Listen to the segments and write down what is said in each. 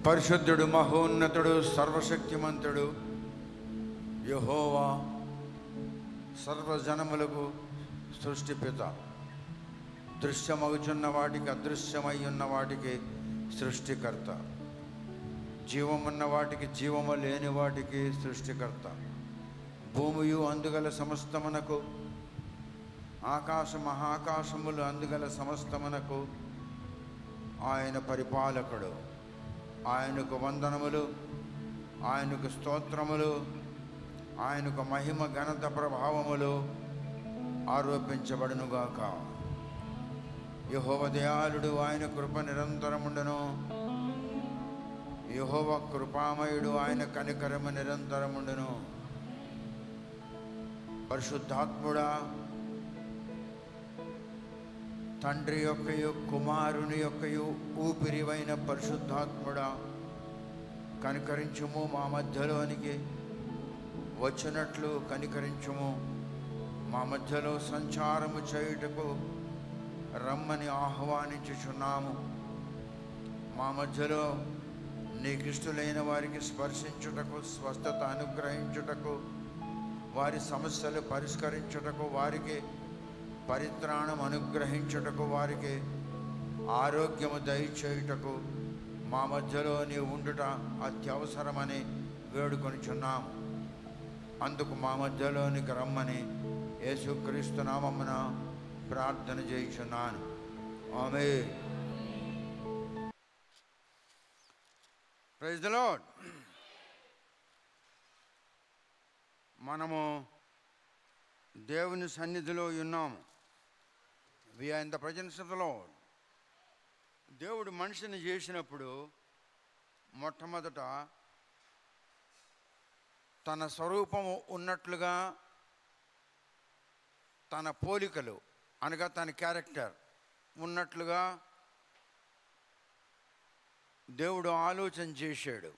పరిశుద్ధుడు, మహోన్నతుడు, సర్వశక్తిమంతుడు యెహోవా సర్వజనములకు సృష్టిపిత. దృశ్యమగుచున్న వాటికి, అదృశ్యమై ఉన్న వాటికి సృష్టికర్త. జీవమున్న వాటికి, జీవము లేని వాటికి సృష్టికర్త. భూమియు అందుగల సమస్తమునకు, ఆకాశ మహాకాశములు అందుగల సమస్తమునకు ఆయన పరిపాలకుడు. ఆయనకు వందనములు, ఆయనకు స్తోత్రములు, ఆయనకు మహిమ, ఘనత, ప్రభావములు ఆరోపించబడునుగాక. యెహోవా దయాళుడు, ఆయన కృప నిరంతరముండును. యెహోవా కృపామయుడు, ఆయన కనికరము నిరంతరముండును. పరిశుద్ధాత్ముడా, తండ్రి యొక్కయు కుమారుని యొక్కయు ఊపిరివైన పరిశుద్ధాత్ముడా, కనికరించుము. మా మధ్యలోనికి వచ్చినట్లు కనికరించుము. మా మధ్యలో సంచారము చేయుటకు రమ్మని ఆహ్వానించుచున్నాము. మా మధ్యలో నీకిష్టులైన వారికి స్పర్శించుటకు, స్వస్థత అనుగ్రహించుటకు, వారి సమస్యలు పరిష్కరించుటకు, వారికి పరిత్రాణం అనుగ్రహించుటకు, వారికి ఆరోగ్యము దయచేయుటకు మా మధ్యలో నీ ఉండుట అత్యవసరమని వేడుకొనిచున్నాము. అందుకు మా మధ్యలోనికి రమ్మని యేసుక్రీస్తు నామమున ప్రార్థన చేయుచున్నాను. ఆమేన్. Praise the Lord. మనము దేవుని సన్నిధిలో ఉన్నాము. We are in the presence of the Lord. దేవుడు మనిషిని చేసినప్పుడు మొట్టమొదట తన స్వరూపము ఉన్నట్లుగా, తన పోలికలు అనగా తన క్యారెక్టర్ ఉన్నట్లుగా దేవుడు ఆలోచన చేశాడు.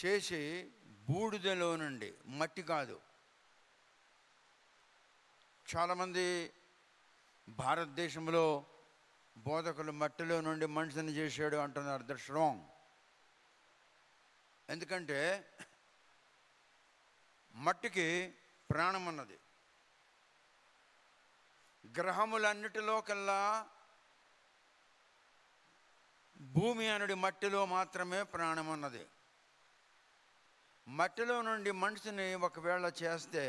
చేసి బూడిదలో నుండి, మట్టి కాదు. చాలామంది భారతదేశంలో బోధకులు మట్టిలో నుండి మనిషిని చేశాడు అంటున్నారు. That's wrong. ఎందుకంటే మట్టికి ప్రాణం ఉన్నది. గ్రహములన్నిటిలో కల్లా భూమి అనుడి మట్టిలో మాత్రమే ప్రాణం ఉన్నది. మట్టిలో నుండి మనిషిని ఒకవేళ చేస్తే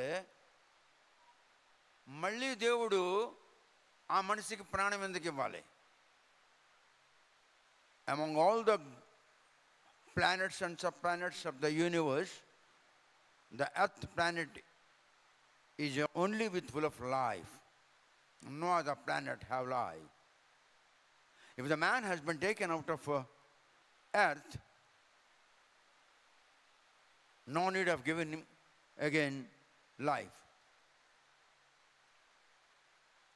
మళ్ళీ దేవుడు ఆ మనిషికి ప్రాణం ఎందుకు ఇవ్వాలి? Among all the planets and subplanets of the universe, the earth planet is only with full of life. No other planet have life. If the man has been taken out of earth, no need of giving him again life,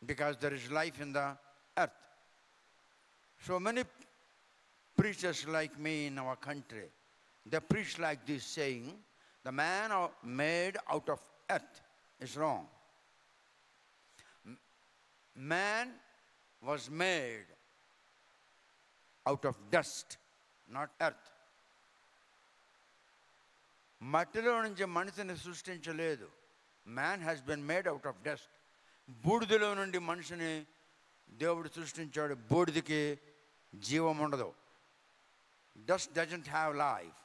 because there is life in the earth. So many preachers like me in our country, they preach like this, saying the man made out of earth is wrong. Man was made out of dust, not earth. మట్టిలో నుంచి మనిషిని సృష్టించలేదు. Man has been made out of dust. బూడిదలో నుండి మనిషిని దేవుడు సృష్టించాడు. బూడిదకి జీవం ఉండదు. Dust doesn't have life.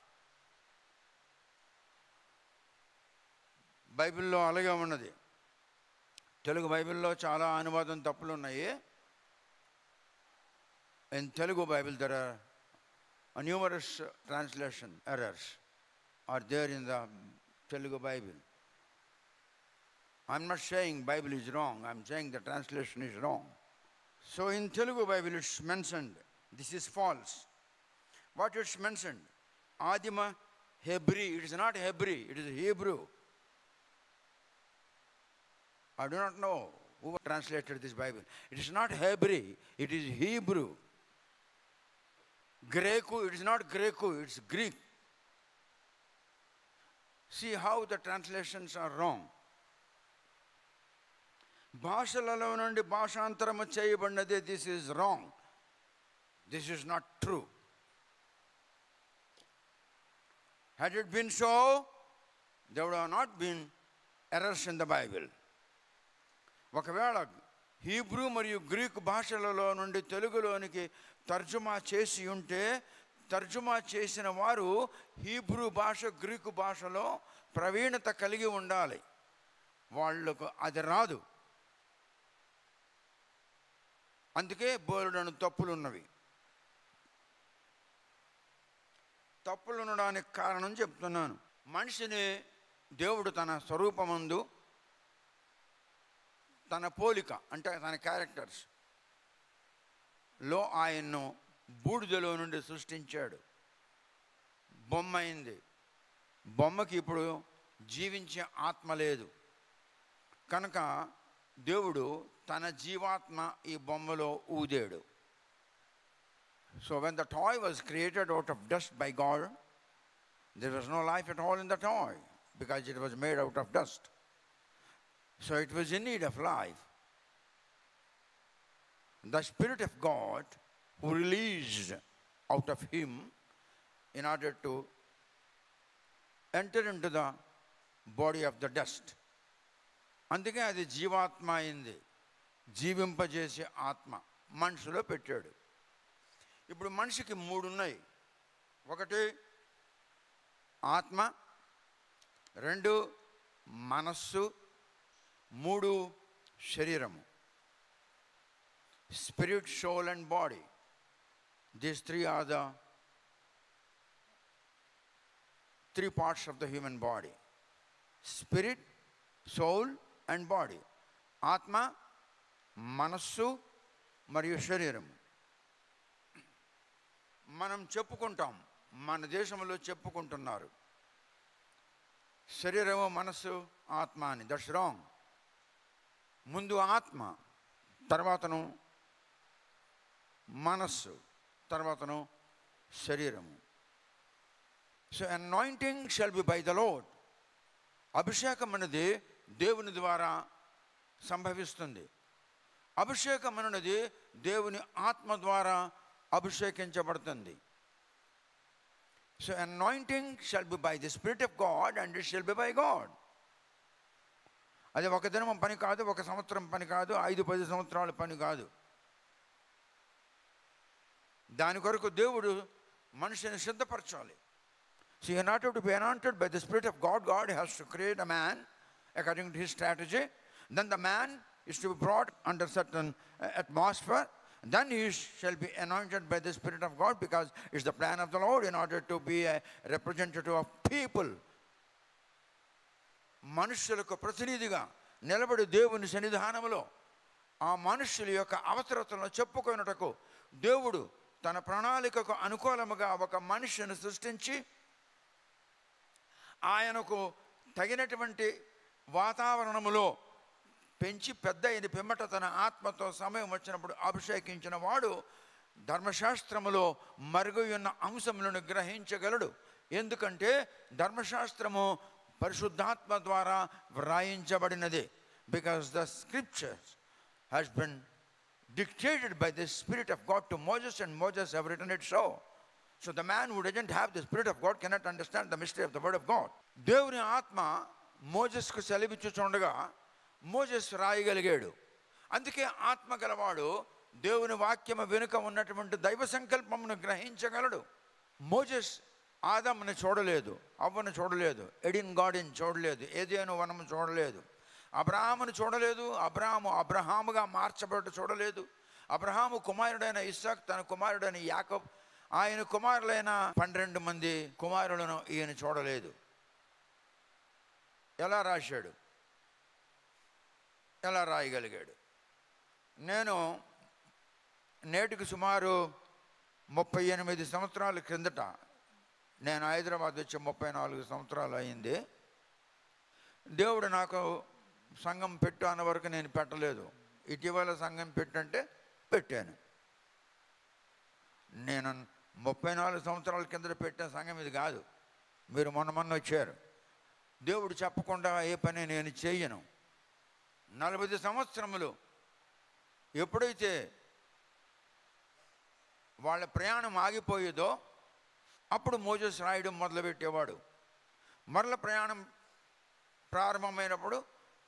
బైబిల్లో అలాగే ఉన్నది. తెలుగు బైబిల్లో చాలా అనువాదం తప్పులు ఉన్నాయి. In Telugu Bible there are numerous translation errors are there in the Telugu Bible. I'm not saying Bible is wrong. I'm saying the translation is wrong. So in Telugu Bible it's mentioned, this is false. What it's mentioned? Adima Hebrew. It is not Hebrew. It is Hebrew. I do not know who translated this Bible. It is not Hebrew. It is Hebrew. Greco. It is not Greco. It's Greek. See how the translations are wrong. భాషలలో నుండి భాషాంతరము చేయబడినది. This is wrong. This is not true. Had it been so, there would have not been errors in the Bible. ఒకవేళ Hebrew మరియు Greek భాషలలో నుండి తెలుగులోనికి తర్జుమా చేసి ఉంటే, తర్జుమా చేసిన వారు హీబ్రూ భాష గ్రీకు భాషలో ప్రవీణత కలిగి ఉండాలి. వాళ్ళకు అది రాదు. అందుకే బోలెడన్ని తప్పులున్నవి. తప్పులు ఉండడానికి కారణం చెప్తున్నాను. మనిషిని దేవుడు తన స్వరూపమందు, తన పోలిక అంటే తన క్యారెక్టర్స్ లో ఆయన్ను బూడిదలో నుండి సృష్టించాడు. బొమ్మ అయింది. బొమ్మకి ఇప్పుడు జీవించే ఆత్మ లేదు కనుక దేవుడు తన జీవాత్మ ఈ బొమ్మలో ఊదాడు. So when the toy was created out of dust by God, there was no life at all in the toy because it was made out of dust. So it was in need of life. The Spirit of God who released out of him in order to enter into the body of the dust. అందుకే అది జీవాత్మ అయింది. జీవింపజేసే ఆత్మ మనిషిలో పెట్టాడు. ఇప్పుడు మనిషికి 3 ఉన్నాయి. 1 ఆత్మ, 2 మనస్సు, 3 శరీరము. Spirit, soul and body. These 3 are the 3 parts of the human body. Spirit, soul and body. ఆత్మ, మనస్సు మరియు శరీరము. మనం చెప్పుకుంటాం, మన దేశంలో చెప్పుకుంటున్నారు శరీరము, మనస్సు, ఆత్మ అని. That's wrong. ముందు ఆత్మ, తర్వాతను మనస్సు, తర్వాతను శరీరము. So anointing shall be by the lord. అభిషేకం అనేది దేవుని ద్వారా సంభవిస్తుంది. అభిషేకం అనేది దేవుని ఆత్మ ద్వారా అభిషేకించబడుతుంది. So anointing shall be by the spirit of God and it shall be by God. అది ఒక దినం పని కాదు, ఒక సంవత్సరం పని కాదు, 5-10 సంవత్సరాల పని కాదు. దాని కొరకు దేవుడు మనిషిని సిద్ధపరచాలి. So in order to be anointed by the Spirit of God, God has to create a man according to his strategy. Then the man is to be brought under certain atmosphere. Then he shall be anointed by the Spirit of God because it's the plan of the Lord in order to be a representative of people. మనుష్యులకు ప్రతినిధిగా నిలబడి దేవుని సన్నిధానములో ఆ మనుష్యుల యొక్క అవసరతలను చెప్పుకొనుటకు దేవుడు తన ప్రణాళికకు అనుకూలముగా ఒక మనిషిని సృష్టించి ఆయనకు తగినటువంటి వాతావరణములో పెంచి పెద్ద అయిన పిమ్మట తన ఆత్మతో సమయం వచ్చినప్పుడు అభిషేకించిన వాడు ధర్మశాస్త్రములో మరుగున్న అంశములను గ్రహించగలడు. ఎందుకంటే ధర్మశాస్త్రము పరిశుద్ధాత్మ ద్వారా వ్రాయించబడినది. Because the scriptures has been dictated by the Spirit of God to Moses and Moses have written it so. So the man who doesn't have the Spirit of God cannot understand the mystery of the word of God. దేవుని ఆత్మ మోజెస్కు సెలవిచ్చుచుండగా Moses రాయగలిగాడు. అందుకే ఆత్మ గలవాడు దేవుని వాక్యము వెనుక ఉన్నటువంటి దైవ సంకల్పమును గ్రహించగలడు. మోజెస్ ఆదాముని చూడలేదు, అవ్వను చూడలేదు, ఎడిన్ గార్డెన్ చూడలేదు, ఏదేను వనము చూడలేదు, అబ్రహామును చూడలేదు, అబ్రహాముగా మార్చబడ్డ చూడలేదు, అబ్రహాము కుమారుడైన ఇస్సాక్ తన కుమారుడైన యాకోబ్ ఆయన కుమారులైన 12 మంది కుమారులను ఈయన చూడలేదు. ఎలా రాశాడు? ఎలా రాయగలిగాడు? నేను నేటికి సుమారు 38 సంవత్సరాల క్రిందట, నేను హైదరాబాద్ వచ్చి 34 సంవత్సరాలు అయింది. దేవుడు నాకు సంఘం పెట్టు అన్న వరకు నేను పెట్టలేదు. ఇటీవల సంఘం పెట్టంటే పెట్టాను. నేను 34 సంవత్సరాల కింద పెట్టిన సంఘం ఇది కాదు. మీరు మొన్న వచ్చారు. దేవుడు చెప్పకుండా ఏ పని నేను చేయను. 40 సంవత్సరములు ఎప్పుడైతే వాళ్ళ ప్రయాణం ఆగిపోయేదో అప్పుడు మోజెస్ రాయడం మొదలుపెట్టేవాడు. మరల ప్రయాణం ప్రారంభమైనప్పుడు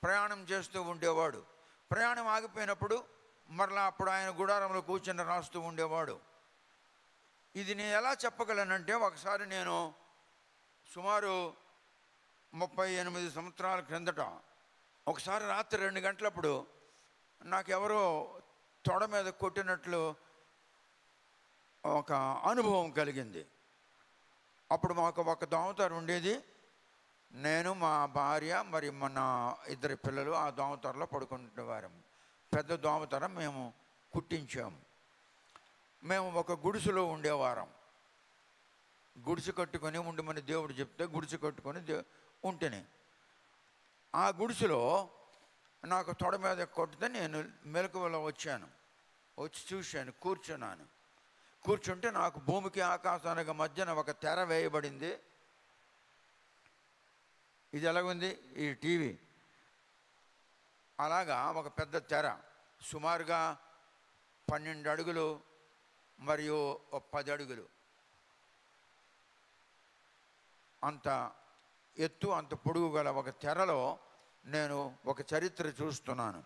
ప్రయాణం చేస్తూ ఉండేవాడు. ప్రయాణం ఆగిపోయినప్పుడు మరలా అప్పుడు ఆయన గుడారంలో కూర్చొని రాస్తూ ఉండేవాడు. ఇది నేను ఎలా చెప్పగలనంటే, ఒకసారి నేను సుమారు 38 సంవత్సరాల క్రిందట ఒకసారి రాత్రి 2 గంటలప్పుడు నాకెవరో తొడ మీద కొట్టినట్లు ఒక అనుభవం కలిగింది. అప్పుడు మాకు ఒక దోమతెర ఉండేది. నేను, మా భార్య, మరి మన 2 పిల్లలు ఆ దోమతెరలో పడుకుంటున్నవారం. పెద్ద దోమతెర మేము కుట్టించాము. మేము ఒక గుడిసెలో ఉండేవారం. గుడిసె కట్టుకొని ఉండమని దేవుడు చెప్తే గుడిసె కట్టుకొని ఉంటేనే ఆ గుడిసెలో నాకు తొడ మీద కొట్టితే నేను మెలకువలో వచ్చాను. వచ్చి చూశాను, కూర్చున్నాను. కూర్చుంటే నాకు భూమికి ఆకాశానికి మధ్యన ఒక తెర వేయబడింది. ఇది ఎలాగుంది, ఈ టీవీ అలాగా ఒక పెద్ద తెర, సుమారుగా 12 అడుగులు మరియు 10 అడుగులు అంత ఎత్తు, అంత పొడుగు గల ఒక తెరలో నేను ఒక చరిత్ర చూస్తున్నాను.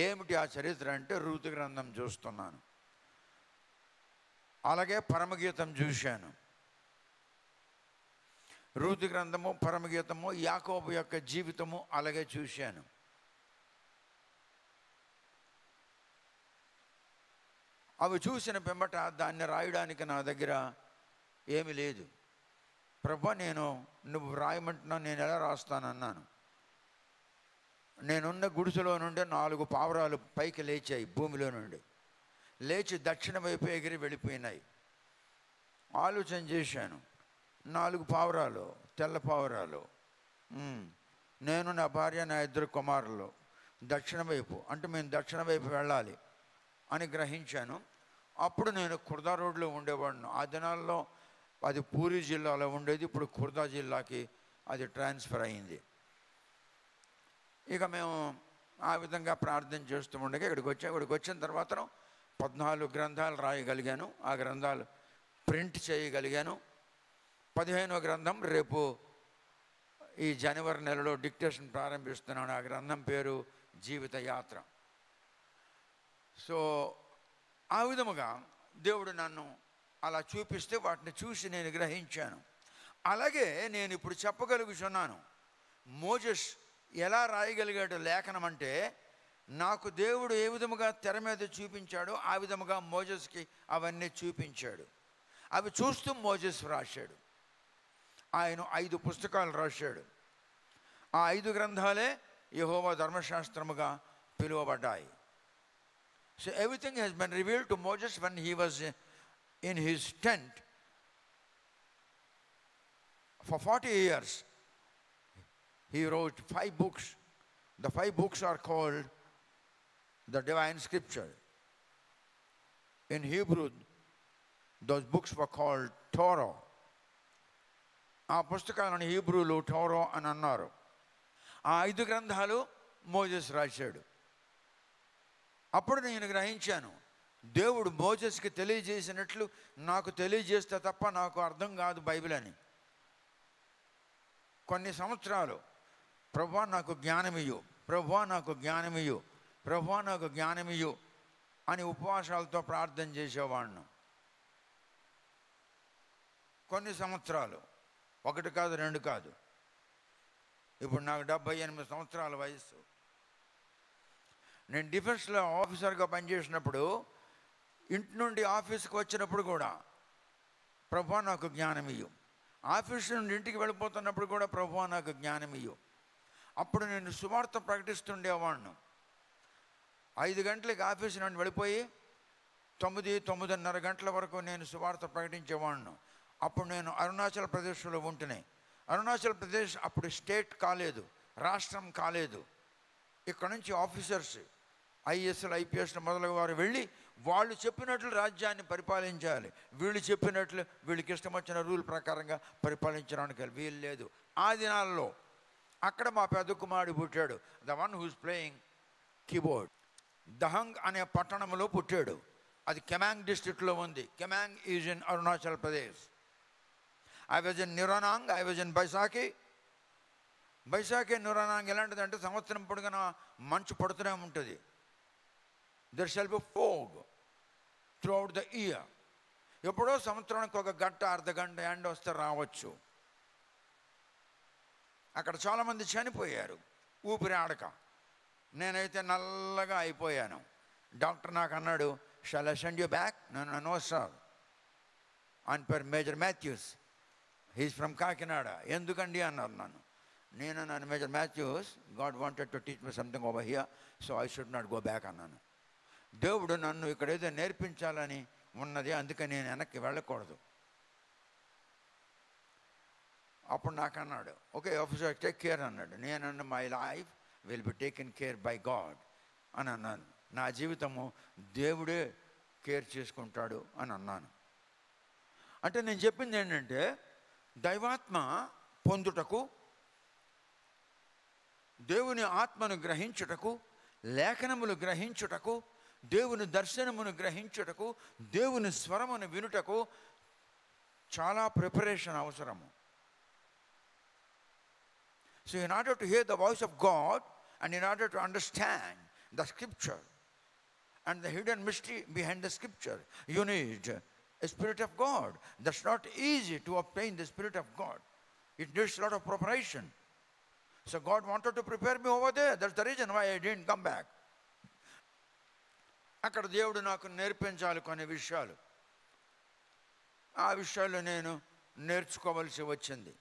ఏమిటి ఆ చరిత్ర అంటే, రూతు గ్రంథం చూస్తున్నాను. అలాగే పరమగీతం చూశాను. రూతు గ్రంథము, పరమగీతము, యాకోబు యొక్క జీవితము అలాగే చూశాను. అవి చూసిన పిమ్మట దాన్ని రాయడానికి నా దగ్గర ఏమీ లేదు. ప్రభా, నువ్వు రాయమంటున్నావు, నేను ఎలా రాస్తానన్నాను. నేనున్న గుడిసెలో నుండి 4 పావురాలు పైకి లేచాయి. భూమిలో నుండి లేచి దక్షిణ వైపు ఎగిరి వెళ్ళిపోయినాయి. ఆలోచన చేశాను, 4 పావురాలు, తెల్ల పావురాలు, నేను, నా భార్య, నా 2 కుమారులు దక్షిణ వైపు, అంటే మేము దక్షిణ వైపు వెళ్ళాలి అని గ్రహించాను. అప్పుడు నేను ఖుర్దా రోడ్లో ఉండేవాడిని. ఆ దినాల్లో అది పూరి జిల్లాలో ఉండేది, ఇప్పుడు ఖుర్దా జిల్లాకి అది ట్రాన్స్ఫర్ అయింది. ఇక మేము ఆ విధంగా ప్రార్థన చేస్తూ ఉండగా ఇక్కడికి వచ్చిన తర్వాత 14 గ్రంథాలు రాయగలిగాను. ఆ గ్రంథాలు ప్రింట్ చేయగలిగాను. 15వ గ్రంథం రేపు ఈ జనవరి నెలలో డిక్టేషన్ ప్రారంభిస్తున్నాను. ఆ గ్రంథం పేరు జీవిత యాత్ర. సో ఆ విధముగా దేవుడు నన్ను అలా చూపిస్తే వాటిని చూసి నేను గ్రహించాను. అలాగే నేను ఇప్పుడు చెప్పగలుగుతున్నాను, మోజెస్ ఎలా రాయగలిగాడు లేఖనం అంటే, నాకు దేవుడు ఏ విధముగా తెర మీద చూపించాడో ఆ విధముగా మోజెస్కి అవన్నీ చూపించాడు. అవి చూస్తూ మోజెస్ రాశాడు. ఆయన 5 పుస్తకాలు రాశాడు. ఆ 5 గ్రంథాలే యెహోవా ధర్మశాస్త్రముగా పిలువబడ్డాయి. So everything has been revealed to Moses when he was in his tent for 40 years. He wrote 5 books. The 5 books are called the divine scripture. In Hebrew, those books were called Torah. ఆ పుస్తకాలను హీబ్రూలో టోరో అని అన్నారు. ఆ 5 గ్రంథాలు Moses రాశాడు. అప్పుడు నేను గ్రహించాను, దేవుడు మోజెస్కి తెలియజేసినట్లు నాకు తెలియజేస్తే తప్ప నాకు అర్థం కాదు బైబిల్ అని. కొన్ని సంవత్సరాలు ప్రభువా నాకు జ్ఞానమియ్యు, ప్రభువా నాకు జ్ఞానమియ్యు, ప్రభువా నాకు జ్ఞానమియ్యు అని ఉపవాసాలతో ప్రార్థన చేసేవాడిను. కొన్ని సంవత్సరాలు, 1 కాదు 2 కాదు. ఇప్పుడు నాకు 78 సంవత్సరాల వయస్సు. నేను డిఫెన్స్లో ఆఫీసర్గా పనిచేసినప్పుడు ఇంటి నుండి ఆఫీస్కి వచ్చినప్పుడు కూడా ప్రభువా నాకు జ్ఞానమియ్యు, ఆఫీస్ నుండి ఇంటికి వెళ్ళిపోతున్నప్పుడు కూడా ప్రభువా నాకు జ్ఞానమియ్యు. అప్పుడు నేను సువార్త ప్రకటిస్తుండేవాడిను. 5 గంటలకి ఆఫీస్ నుండి వెళ్ళిపోయి 9-9:30 గంటల వరకు నేను సువార్త ప్రకటించేవాడిను. అప్పుడు నేను అరుణాచల్ ప్రదేశ్లో ఉంటున్నాయి. అరుణాచల్ ప్రదేశ్ అప్పుడు స్టేట్ కాలేదు, రాష్ట్రం కాలేదు. ఇక్కడ నుంచి ఆఫీసర్స్, ఐఏఎస్లు, ఐపీఎస్లు మొదలగు వారు వెళ్ళి వాళ్ళు చెప్పినట్లు రాజ్యాన్ని పరిపాలించాలి. వీళ్ళు చెప్పినట్లు వీళ్ళకి ఇష్టం వచ్చిన రూల్ ప్రకారంగా పరిపాలించడానికి వీలు లేదు. ఆ దినాల్లో అక్కడ మా పెద్ద కుమారుడు పుట్టాడు. The one who's playing keyboard. Dahung అనే పట్టణంలో పుట్టాడు. అది కెమాంగ్ డిస్ట్రిక్ట్లో ఉంది. Kameng is in Arunachal Pradesh. I was in Niranang, I was in Baisakhi. Baisakhi Niranang ఎలాంటిదంటే సంవత్సరం పొడుగున మంచు పడుతూనే ఉంటుంది. There shall be fog throughout the year. ఎప్పుడో సంవత్సరానికి ఒక గంట అర్ధ గంట ఎండ వస్తే రావచ్చు. అక్కడ చాలామంది చనిపోయారు ఊపిరి ఆడక. నేనైతే నల్లగా అయిపోయాను. డాక్టర్ నాకు అన్నాడు, shall I send you back? No sir, on par major Matthews, he's from Kakinada. ఎందుకండి అన్నారు నన్ను. నేను major Matthews, God wanted to teach me something over here, so I should not go back అన్నాను. దేవుడు నన్ను ఇక్కడ ఏదో నేర్పించాలని ఉన్నది, అందుకని నేను వెనక్కి వెళ్ళకూడదు. అప్పుడు నాకు అన్నాడు, ఓకే ఆఫీసర్ టేక్ కేర్ అన్నాడు. నేను my life will be taken care bye God అని అన్నాను. నా జీవితము దేవుడే కేర్ చేసుకుంటాడు అని అన్నాను. అంటే నేను చెప్పింది ఏంటంటే, దైవాత్మ పొందుటకు, దేవుని ఆత్మను గ్రహించుటకు, లేఖనములు గ్రహించుటకు, దేవుని దర్శనమును గ్రహించుటకు, దేవుని స్వరమును వినుటకు చాలా ప్రిపరేషన్ అవసరము. So in order to hear the voice of God and in order to understand the scripture and the hidden mystery behind the scripture, you need a spirit of God. That's not easy to obtain the spirit of God. It needs a lot of preparation. So God wanted to prepare me over there. That's the reason why I didn't come back. అక్కడ దేవుడు నాకు నేర్పించాలి కొన్ని విషయాలు. ఆ విషయాలు నేను నేర్చుకోవలసి వచ్చింది.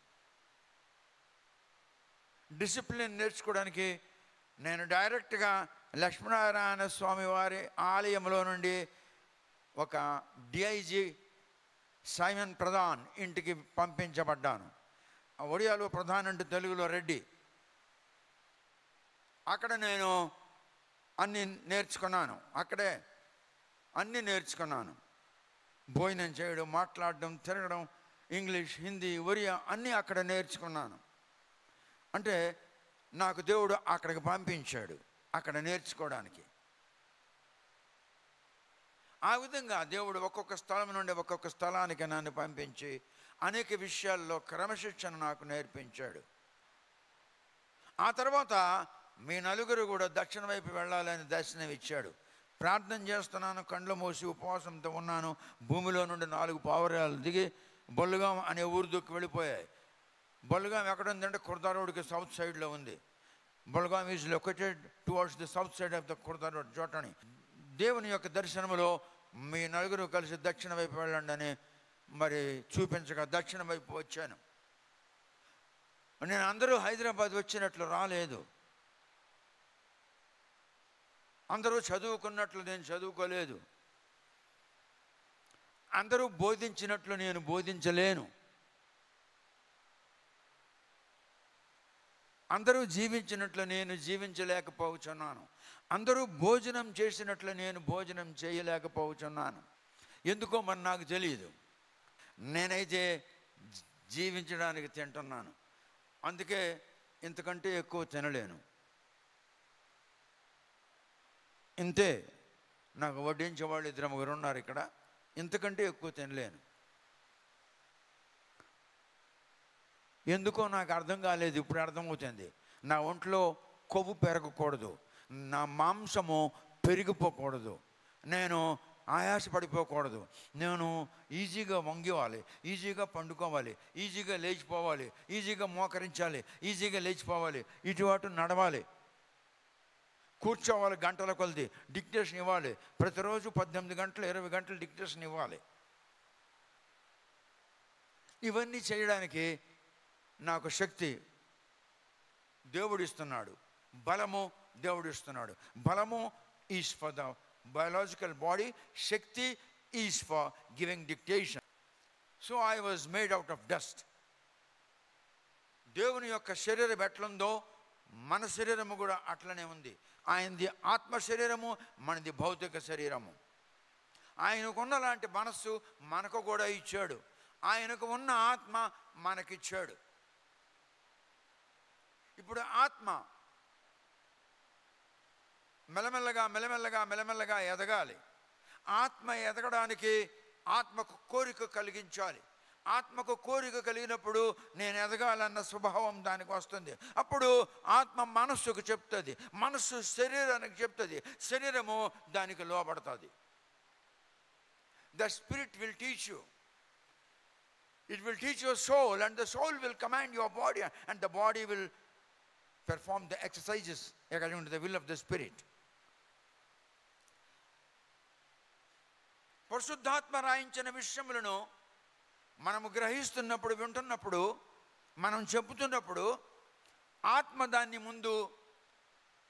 డిసిప్లిన్ నేర్చుకోవడానికి నేను డైరెక్ట్గా లక్ష్మీనారాయణ స్వామి వారి ఆలయంలో నుండి ఒక డిఐజీ సైమన్ ప్రధాన్ ఇంటికి పంపించబడ్డాను. ఒడియాలో ప్రధాన్ అంటే తెలుగులో రెడ్డి. అక్కడ నేను అన్నీ నేర్చుకున్నాను. అక్కడే అన్నీ నేర్చుకున్నాను. భోజనం చేయడం, మాట్లాడడం, తిరగడం, ఇంగ్లీష్, హిందీ, ఒరియా అన్నీ అక్కడ నేర్చుకున్నాను. అంటే నాకు దేవుడు అక్కడికి పంపించాడు అక్కడ నేర్చుకోవడానికి. ఆ విధంగా దేవుడు ఒక్కొక్క స్థలం నుండి ఒక్కొక్క స్థలానికి నన్ను పంపించి అనేక విషయాల్లో క్రమశిక్షణ నాకు నేర్పించాడు. ఆ తర్వాత మీ నలుగురు కూడా దక్షిణ వైపు వెళ్ళాలని దర్శనం ఇచ్చాడు. ప్రార్థన చేస్తున్నాను, కండ్లు మూసి ఉపవాసంతో ఉన్నాను. భూమిలో నుండి 4 పావురాలు దిగి బొల్లుగాం అనే ఊరు దూకి వెళ్ళిపోయాయి. బొల్లుగాం ఎక్కడ ఉందంటే కుర్దా రోడ్కి సౌత్ సైడ్లో ఉంది. Bolgam is located towards the south side of the Khurda road Jatni. దేవుని యొక్క దర్శనంలో మీ నలుగురు కలిసి దక్షిణ వైపు వెళ్ళండి అని మరి చూపించగా దక్షిణ వైపు వచ్చాను. నేను అందరూ హైదరాబాద్ వచ్చినట్లు రాలేదు. అందరూ చదువుకున్నట్లు నేను చదువుకోలేదు. అందరూ బోధించినట్లు నేను బోధించలేను. అందరూ జీవించినట్లు నేను జీవించలేకపోతున్నాను. అందరూ భోజనం చేసినట్లు నేను భోజనం చేయలేకపోతున్నాను. ఎందుకో మరి నాకు తెలియదు. నేనైతే జీవించడానికి తింటున్నాను, అందుకే ఇంతకంటే ఎక్కువ తినలేను. ఇంతే, నాకు వడ్డించేవాళ్ళు 2-3 ఉన్నారు ఇక్కడ. ఇంతకంటే ఎక్కువ తినలేను. ఎందుకో నాకు అర్థం కాలేదు, ఇప్పుడు అర్థమవుతుంది. నా ఒంట్లో కొవ్వు పెరగకూడదు, నా మాంసము పెరిగిపోకూడదు, నేను ఆయాసపడిపోకూడదు, నేను ఈజీగా వంగివాలి, ఈజీగా పండుకోవాలి, ఈజీగా లేచిపోవాలి, ఈజీగా మోకరించాలి, ఈజీగా లేచిపోవాలి, ఇటు నడవాలి, కూర్చోవాలి, గంటల కొలది డిక్టేషన్ ఇవ్వాలి. ప్రతిరోజు 18 గంటలు 20 గంటలు డిక్టేషన్ ఇవ్వాలి. ఇవన్నీ చేయడానికి నాకు శక్తి దేవుడిస్తున్నాడు, బలము దేవుడిస్తున్నాడు. బలము is for the biological body, Shakti is for giving dictation. So I was made out of dust. దేవుని యొక్క శరీరం ఎట్లుందో మన శరీరము కూడా అట్లనే ఉంది. ఆయనది ఆత్మ శరీరము, మనది భౌతిక శరీరము. ఆయనకున్న లాంటి మనస్సు మనకు కూడా ఇచ్చాడు. ఆయనకు ఉన్న ఆత్మ మనకిచ్చాడు. ఇప్పుడు ఆత్మ మెల్లమెల్లగా మెల్లమెల్లగా మెల్లమెల్లగా ఎదగాలి. ఆత్మ ఎదగడానికి ఆత్మకు కోరిక కలిగించాలి. ఆత్మకు కోరిక కలిగినప్పుడు నేను ఎదగాలన్న స్వభావం దానికి వస్తుంది. అప్పుడు ఆత్మ మనస్సుకు చెప్తుంది, మనస్సు శరీరానికి చెప్తుంది, శరీరము దానికి లోబడుతుంది. The Spirit will teach you. It will teach your soul, and the soul will command your body, and the body will perform the exercises according to the will of the Spirit. పరిశుద్ధాత్మ రాయించిన విషయములను మనము గ్రహిస్తున్నప్పుడు, వింటున్నప్పుడు, మనం చెబుతున్నప్పుడు ఆత్మ దాన్ని ముందు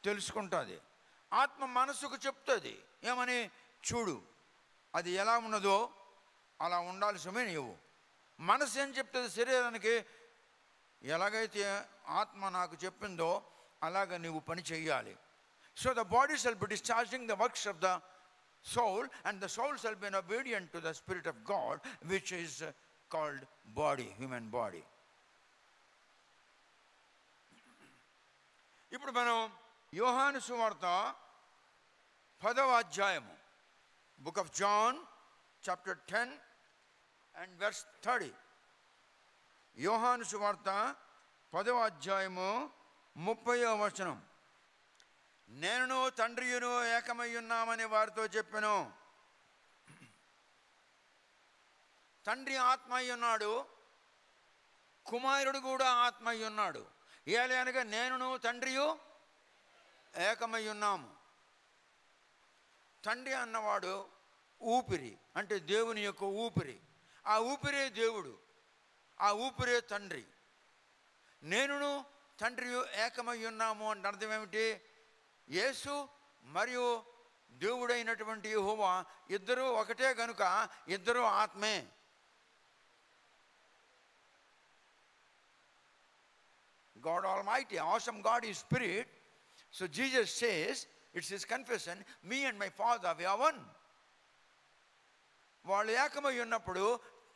తెలుసుకుంటుంది. ఆత్మ మనసుకు చెప్తుంది, ఏమని? చూడు, అది ఎలా ఉన్నదో అలా ఉండాల్సిమే నీవు. మనసు ఏం చెప్తుంది శరీరానికి? ఎలాగైతే ఆత్మ నాకు చెప్పిందో అలాగ నీవు పని చేయాలి. So the body shall be discharging the works of the soul, and the soul shall be obedient to the Spirit of God, which is called body, human body. ఇప్పుడు మనం యోహాను సువార్త 10వ అధ్యాయము, book of John chapter 10 and verse 30. యోహాను సువార్త 10వ అధ్యాయము 30వ వచనం. నేనును తండ్రియును ఏకమై ఉన్నామని వారితో చెప్పెను. తండ్రి ఆత్మ అయి ఉన్నాడు, కుమారుడు కూడా ఆత్మ అయి ఉన్నాడు. ఏలనగా నేనును తండ్రియు ఏకమై ఉన్నాము. తండ్రి అన్నవాడు ఊపిరి, అంటే దేవుని యొక్క ఊపిరి. ఆ ఊపిరే దేవుడు, ఆ ఊపిరే తండ్రి. నేనును తండ్రియు ఏకమై ఉన్నాము అంటే అర్థం ఏమిటి? యేసు మరియు దేవుడైనటువంటి యెహోవా ఇద్దరూ ఒకటే గనుక ఇద్దరూ ఆత్మే. God Almighty, awesome God is Spirit. So Jesus says, it's his confession, me and my Father, we are one. వాళ్ళు ఏకమై ఉన్నప్పుడు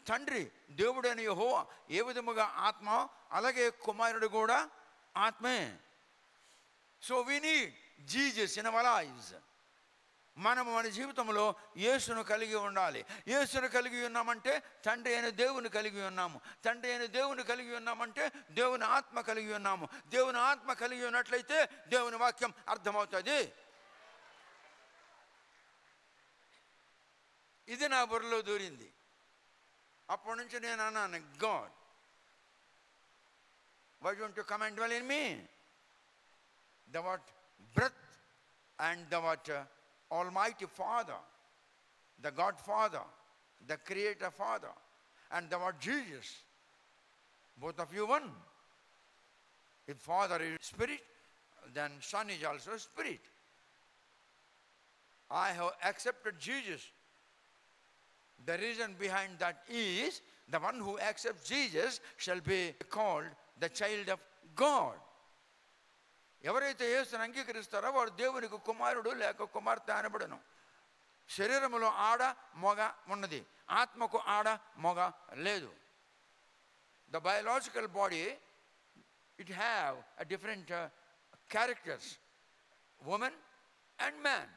తండ్రి దేవుడైన యెహోవా ఏ విధముగా ఆత్మ, అలాగే కుమారుడు కూడా ఆత్మే. So we need Jesus in our lives. మనము మన జీవితంలో యేసును కలిగి ఉండాలి. యేసును కలిగి ఉన్నామంటే తండ్రి అయిన దేవుని కలిగి ఉన్నాము. తండ్రి అయిన దేవుని కలిగి ఉన్నామంటే దేవుని ఆత్మ కలిగి ఉన్నాము. దేవుని ఆత్మ కలిగి ఉన్నట్లయితే దేవుని వాక్యం అర్థమవుతుంది. ఇది నా బుర్రలో దూరింది. అప్పటి నుంచి నేను అన్నాను, God, why don't you come and dwell in me? The word breath and the word Almighty Father, the God Father, the Creator Father, and the word Jesus, both of you one. If Father is Spirit, then Son is also Spirit. I have accepted Jesus. The reason behind that is the one who accepts Jesus shall be called the child of God. ఎవరైతే యేసుని అంగీకరిస్తారో వాడు దేవునికి కుమారుడు లేక కుమార్తె అనబడును. శరీరములో ఆడ మొగ ఉన్నది, ఆత్మకు ఆడ మొగ లేదు. The biological body, it have a different characters, woman and man,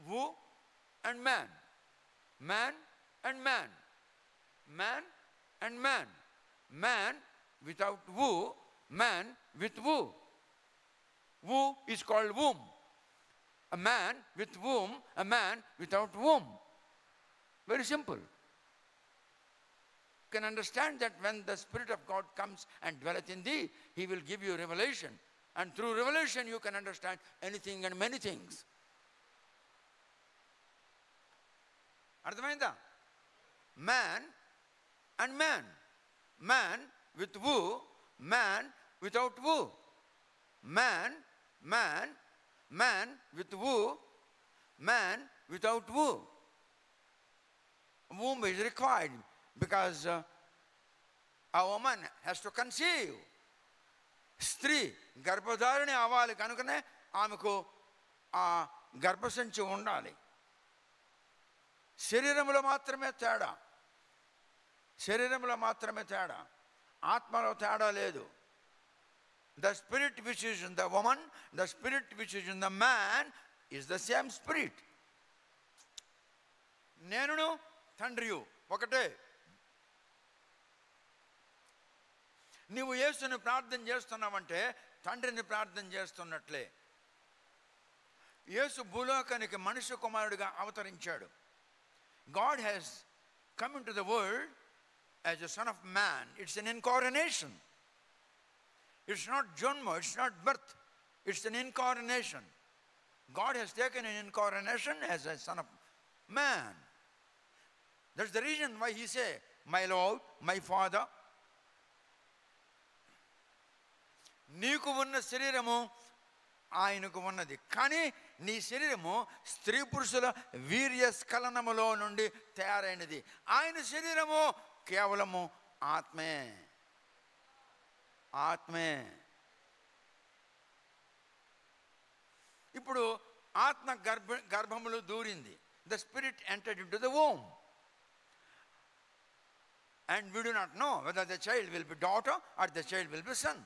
woo and man, man and man, man and man, man without woo, man with woo. Woo is called womb. A man with womb, a man without womb. Very simple. You can understand that when the Spirit of God comes and dwelleth in thee, he will give you revelation. And through revelation you can understand anything and many things. అర్థమైందా? Man and man. Man with woo, man without woo. Man, man, man with woo, man without woo. Womb is required because a woman has to conceive. స్త్రీ గర్భధారిణి అవ్వాలి కనుకనే ఆమెకు ఆ గర్భసంచి ఉండాలి. శరీరంలో మాత్రమే తేడా, శరీరంలో మాత్రమే తేడా, ఆత్మలో తేడా లేదు. The spirit which is in the woman, the spirit which is in the man is the same spirit. నేనును తండ్రియు ఒకటే. నీవు యేసుని ప్రార్థన చేస్తున్నావంటే తండ్రిని ప్రార్థన చేస్తున్నట్లే. యేసు భూలోకానికి మనుష్య కుమారుడిగా అవతరించాడు. God has come into the world as a son of man. It's an incarnation. It's not Janma, it's not birth. It's an incarnation. God has taken an incarnation as a son of man. That's the reason why he say, my Lord, my Father. నీకు ఉన్న శరీరము ఆయనకు ఉన్నది, కానీ నీ శరీరము స్త్రీ పురుషుల వీర్య స్ఖలనములో నుండి తయారైనది. ఆయన శరీరము కేవలము ఆత్మే. ఆత్మే. ఇప్పుడు ఆత్మ గర్భములో దూరింది. The spirit entered into the womb. And we do not know whether the child will be daughter or the child will be son.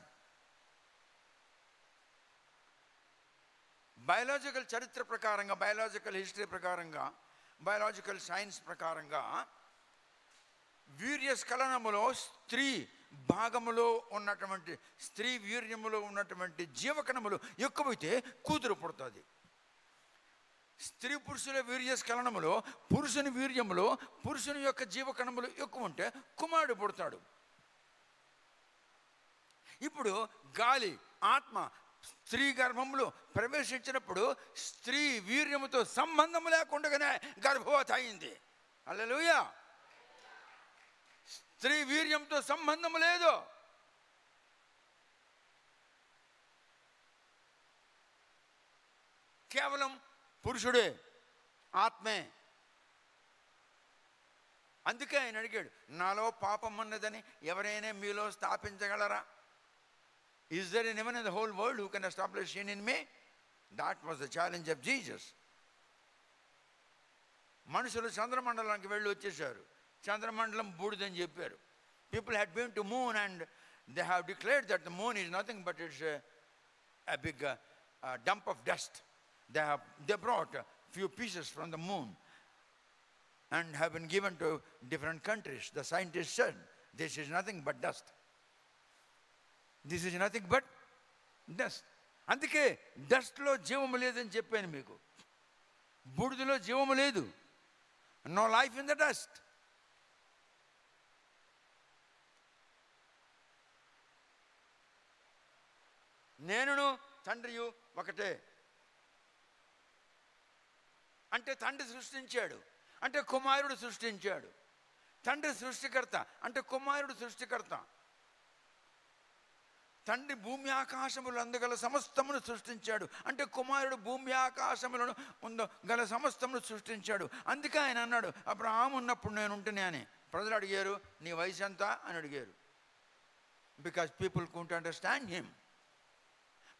Biological చరిత్ర ప్రకారంగా, బయాలజికల్ హిస్టరీ ప్రకారంగా, బయాలజికల్ సైన్స్ ప్రకారంగా వీర్యస్ఖలనములో స్త్రీ భాగములో ఉన్నటువంటి, స్త్రీ వీర్యములో ఉన్నటువంటి జీవకణములు ఎక్కువైతే కూతురు పుడుతుంది. స్త్రీ పురుషుల వీర్యస్ఖలనములో, పురుషుని వీర్యములో పురుషుని యొక్క జీవకణములు ఎక్కువ ఉంటే కుమారుడు పుడతాడు. ఇప్పుడు గాలి, ఆత్మ స్త్రీ గర్భంలో ప్రవేశించినప్పుడు స్త్రీ వీర్యముతో సంబంధం లేకుండానే గర్భవతి అయింది. హల్లెలూయా. స్త్రీ వీర్యంతో సంబంధం లేదు. కేవలం పురుషుడే, ఆత్మే. అందుకే ఆయన అడిగాడు, నాలో పాపం ఉన్నదని ఎవరైనా మీలో స్థాపించగలరా? Is there anyone in the whole world who can establish sin in me? That was the challenge of Jesus. మనుషులు చంద్రమండలానికి వెళ్ళి వచ్చేసారు. చంద్రమండలం బూడిదని చెప్పారు. People had been to moon and they have declared that the moon is nothing but it's a big dump of dust. They brought a few pieces from the moon and have been given to different countries. The scientists said this is nothing but dust. This is nothing but dust. అందుకే డస్ట్లో జీవము లేదని చెప్పాను మీకు. బూడిదలో జీవము లేదు. No life in the dust. నేనును తండ్రియు ఒకటే. అంటే తండ్రి సృష్టించాడు, అంటే కుమారుడు సృష్టించాడు. తండ్రి సృష్టికర్త అంటే కుమారుడు సృష్టికర్త. తండ్రి భూమి ఆకాశములు అందగల సమస్తమును సృష్టించాడు, అంటే కుమారుడు భూమి ఆకాశములను గల సమస్తమును సృష్టించాడు. అందుకే ఆయన అన్నాడు, అబ్రహాము ఉన్నప్పుడు నేను ఉంటేనే అని. ప్రజలు అడిగారు, నీ వయసు ఎంత అని అడిగారు. Because people couldn't understand him,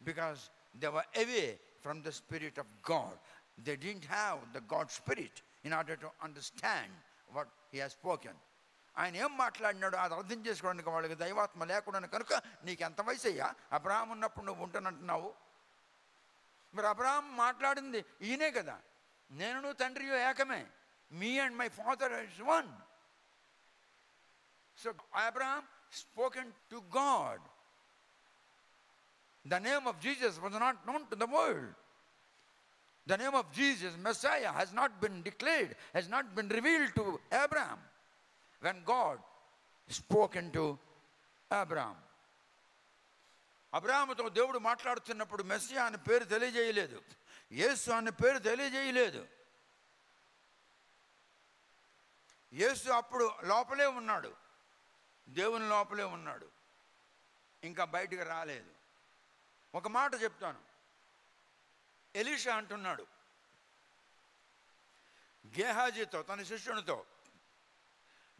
because they were away from the spirit of God. They didn't have the God spirit in order to understand what he has spoken. ఆయన ఏం మాట్లాడినాడు అది అర్థం చేసుకోవడానికి వాళ్ళకి దైవాత్మ లేకుండా కనుక నీకు ఎంత వయసు అయ్యా, అబ్రహాం ఉన్నప్పుడు నువ్వు ఉంటానంటున్నావు. మరి అబ్రహాం మాట్లాడింది ఈయనే కదా, నేను తండ్రి ఏకమే. Me and my father is one. So Abraham spoken to God. The name of Jesus was not known to the world. The name of Jesus, Messiah, has not been declared, has not been revealed to Abraham. When God spoken to Abraham, అబ్రహాముతో దేవుడు మాట్లాడుతున్నప్పుడు Messiah అనే పేరు తెలియజేయలేదు, యేసు అనే పేరు తెలియజేయలేదు. యేసు అప్పుడు లోపలే ఉన్నాడు, దేవుని లోపలే ఉన్నాడు, ఇంకా బయటికి రాలేదు. ఒక మాట చెప్తాను. ఎలీషా అంటున్నాడు గేహాజీతో, తన శిష్యునితో,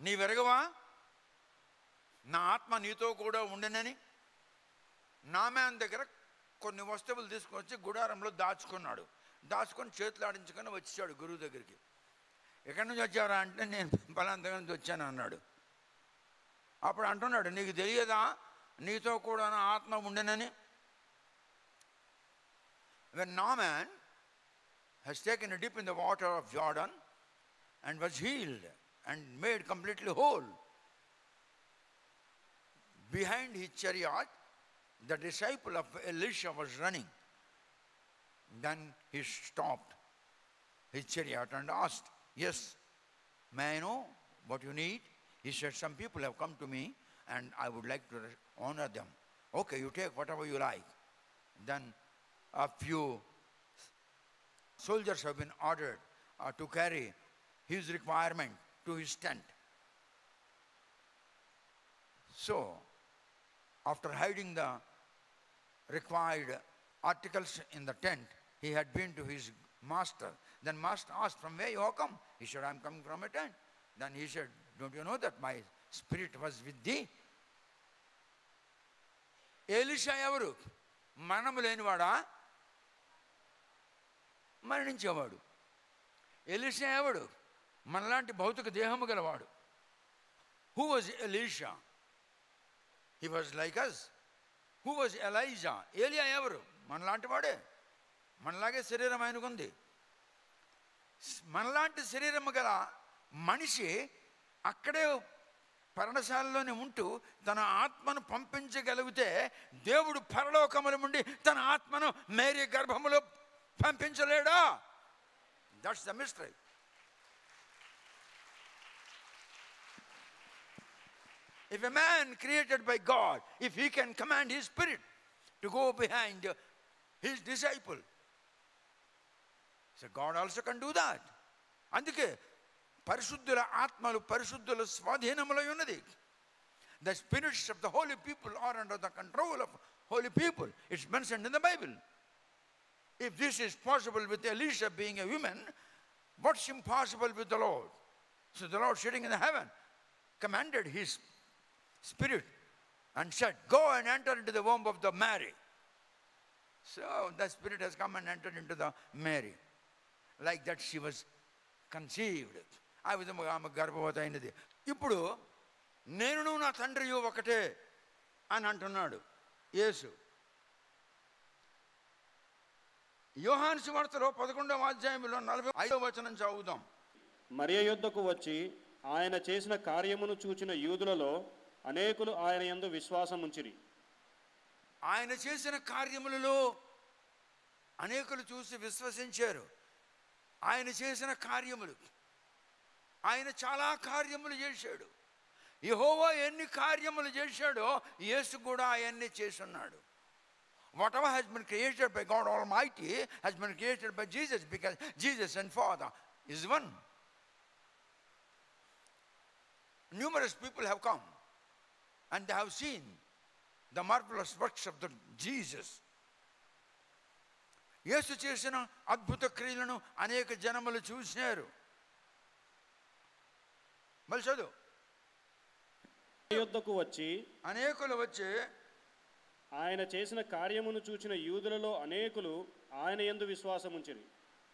నీవెరగవా నా ఆత్మ నీతో కూడా ఉండనని? నామాన్ దగ్గర కొన్ని వస్తువులు తీసుకొచ్చి గుడారంలో దాచుకున్నాడు. దాచుకొని చేతులు ఆడించుకొని వచ్చాడు గురువు దగ్గరికి. ఎక్కడి నుంచి వచ్చారా అంటే నేను పలాంత నుంచి వచ్చాను అన్నాడు. అప్పుడు అంటున్నాడు, నీకు తెలియదా నీతో కూడా నా ఆత్మ ఉండనని? When Naaman has taken a dip in the water of Jordan and was healed and made completely whole, behind his chariot, the disciple of Elisha was running. Then he stopped his chariot and asked, "Yes, may I know what you need?" He said, "Some people have come to me and I would like to honor them." "Okay, you take whatever you like." Then a few soldiers have been ordered to carry his requirement to his tent. So, after hiding the required articles in the tent, he had been to his master. Then master asked, "From where you have come?" He said, "I am coming from a tent." Then he said, "Don't you know that my spirit was with thee?" Elisha ఎవరు? మరణము లేనివాడా? మరణించేవాడు. Elisha ఎవడు? మనలాంటి భౌతిక దేహము గలవాడు. Who was Elisha? He was like us. Who was Elijah? ఏలియా ఎవరు? మనలాంటి వాడే. మనలాగే శరీరం ఆయనకుంది. మనలాంటి శరీరము గల మనిషి అక్కడే పర్ణశాలలోనే ఉంటూ తన ఆత్మను పంపించగలిగితే దేవుడు పరలోకముల నుండి తన ఆత్మను మేరీ గర్భములో పంపించలేడా? That's the mystery. If a man created by God, if he can command his spirit to go behind his disciple, so God also can do that. అందుకే పరిశుద్ధుల ఆత్మలు పరిశుద్ధుల స్వాధీనములో ఉన్నది. The spirits of the holy people are under the control of holy people. It's mentioned in the Bible. If this is possible with Elisha being a woman, what's impossible with the Lord? So the Lord sitting in the heaven commanded his spirit and said, "Go and enter into the womb of the Mary." So the spirit has come and entered into the Mary. Like that she was conceived. ఆ విధముగా ఆమె గర్భవతి అయినది. ఇప్పుడు నేను నా తండ్రియు ఒకటే అని అంటున్నాడు యేసు. యోహాను సువార్తలో 11వ అధ్యాయంలో 45వ వచనం చదువుదాం. మరియ యొద్దకు వచ్చి ఆయన చేసిన కార్యమును చూచిన యూదులలో అనేకులు ఆయన యందు విశ్వాసముంచిరి. ఆయన చేసిన కార్యములలో అనేకులు చూసి విశ్వసించారు. ఆయన చేసిన కార్యములు, ఆయన చాలా కార్యములు చేశాడు. యెహోవా ఎన్ని కార్యములు చేశాడో యేసు కూడా అవన్నీ చేస్తున్నాడు. Whatever has been created by God Almighty has been created by Jesus, because Jesus and Father is one. Numerous people have come and they have seen the marvelous works of the Jesus. యేసు చేసిన అద్భుత క్రియలను అనేక జనములు చూశారు. మళ్ళీ చదువు. యొద్దకు వచ్చి అనేకులు వచ్చి ఆయన చేసిన కార్యమును చూచిన యూదులలో అనేకులు ఆయన యందు విశ్వాసముంచిరి.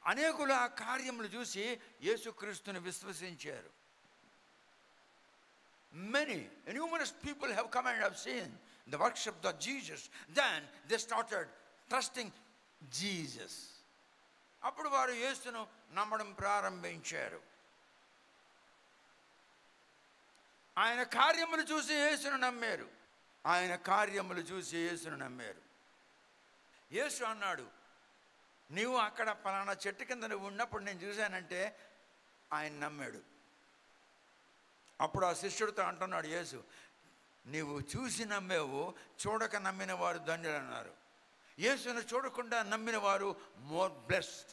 అనేకులు ఆ కార్యములు చూసి యేసుక్రీస్తుని విశ్వసించారు. Many, numerous people have come and have seen the works of the Jesus. Then they started trusting Jesus. అప్పుడు వారు యేసును నమ్మడం ప్రారంభించారు. ఆయన కార్యములు చూసి యేసును నమ్మారు. ఆయన కార్యములు చూసి యేసును నమ్మారు. యేసు అన్నాడు, "నీవు అక్కడ పలానా చెట్టు కింద నువ్వు ఉన్నప్పుడు నేను చూశానంటే" ఆయన నమ్మాడు. అప్పుడు ఆ శిష్యుడితో అంటున్నాడు యేసు, "నీవు చూసి నమ్మేవు, చూడక నమ్మిన వారు ధన్యులు" అన్నారు. యేసును చూడకుండా నమ్మిన వారు మోర్ బ్లెస్డ్.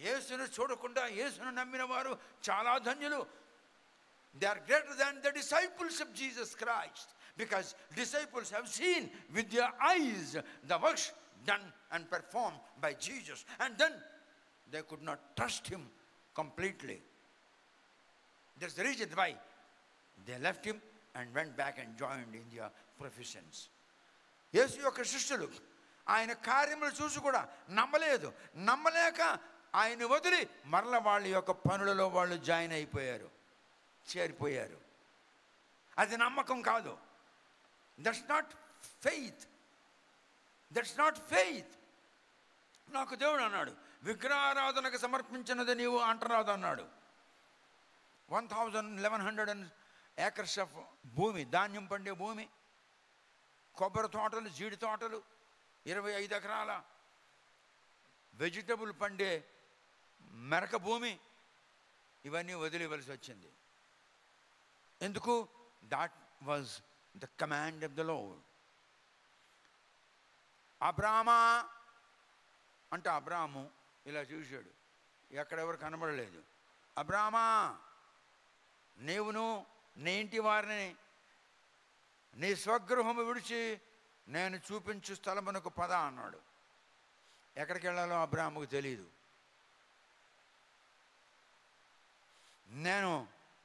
యేసును చూడకుండా యేసును నమ్మిన వారు చాలా ధన్యులు. They are greater than the disciples of Jesus Christ, because disciples have seen with their eyes the works done and performed by Jesus, and then they could not trust him completely. That's the reason why they left him and went back and joined in their professions. యేసు యొక్క శిష్యులు ఆయన కార్యములు చూసి కూడా నమ్మలేదు. నమ్మలేక ఆయన వదిలి మరల వాళ్ళ యొక్క పనులలో వాళ్ళు జాయిన్ అయిపోయారు, చేరిపోయారు. అది నమ్మకం కాదు. That's not faith. That's not faith. నాకు దేవుడు అన్నాడు, విగ్రహారాధనకు సమర్పించినది నీవు అంటరాదు అన్నాడు. 1100 ఏకర్స్ ఆఫ్ భూమి, ధాన్యం పండే భూమి, కొబ్బరి తోటలు, జీడి తోటలు, 25 ఎకరాల వెజిటబుల్ పండే మెరక భూమి, ఇవన్నీ వదిలేవలసి వచ్చింది. ఎందుకు? That was the command of the Lord. అబ్రామా అంటే అబ్రాము ఇలా చూశాడు, ఎక్కడెవరు కనబడలేదు. అబ్రామా, నీవును నీ ఇంటి వారిని నీ స్వగృహము విడిచి నేను చూపించు స్థలమునకు పద అన్నాడు. ఎక్కడికి వెళ్ళాలో అబ్రాముకు తెలియదు. నేను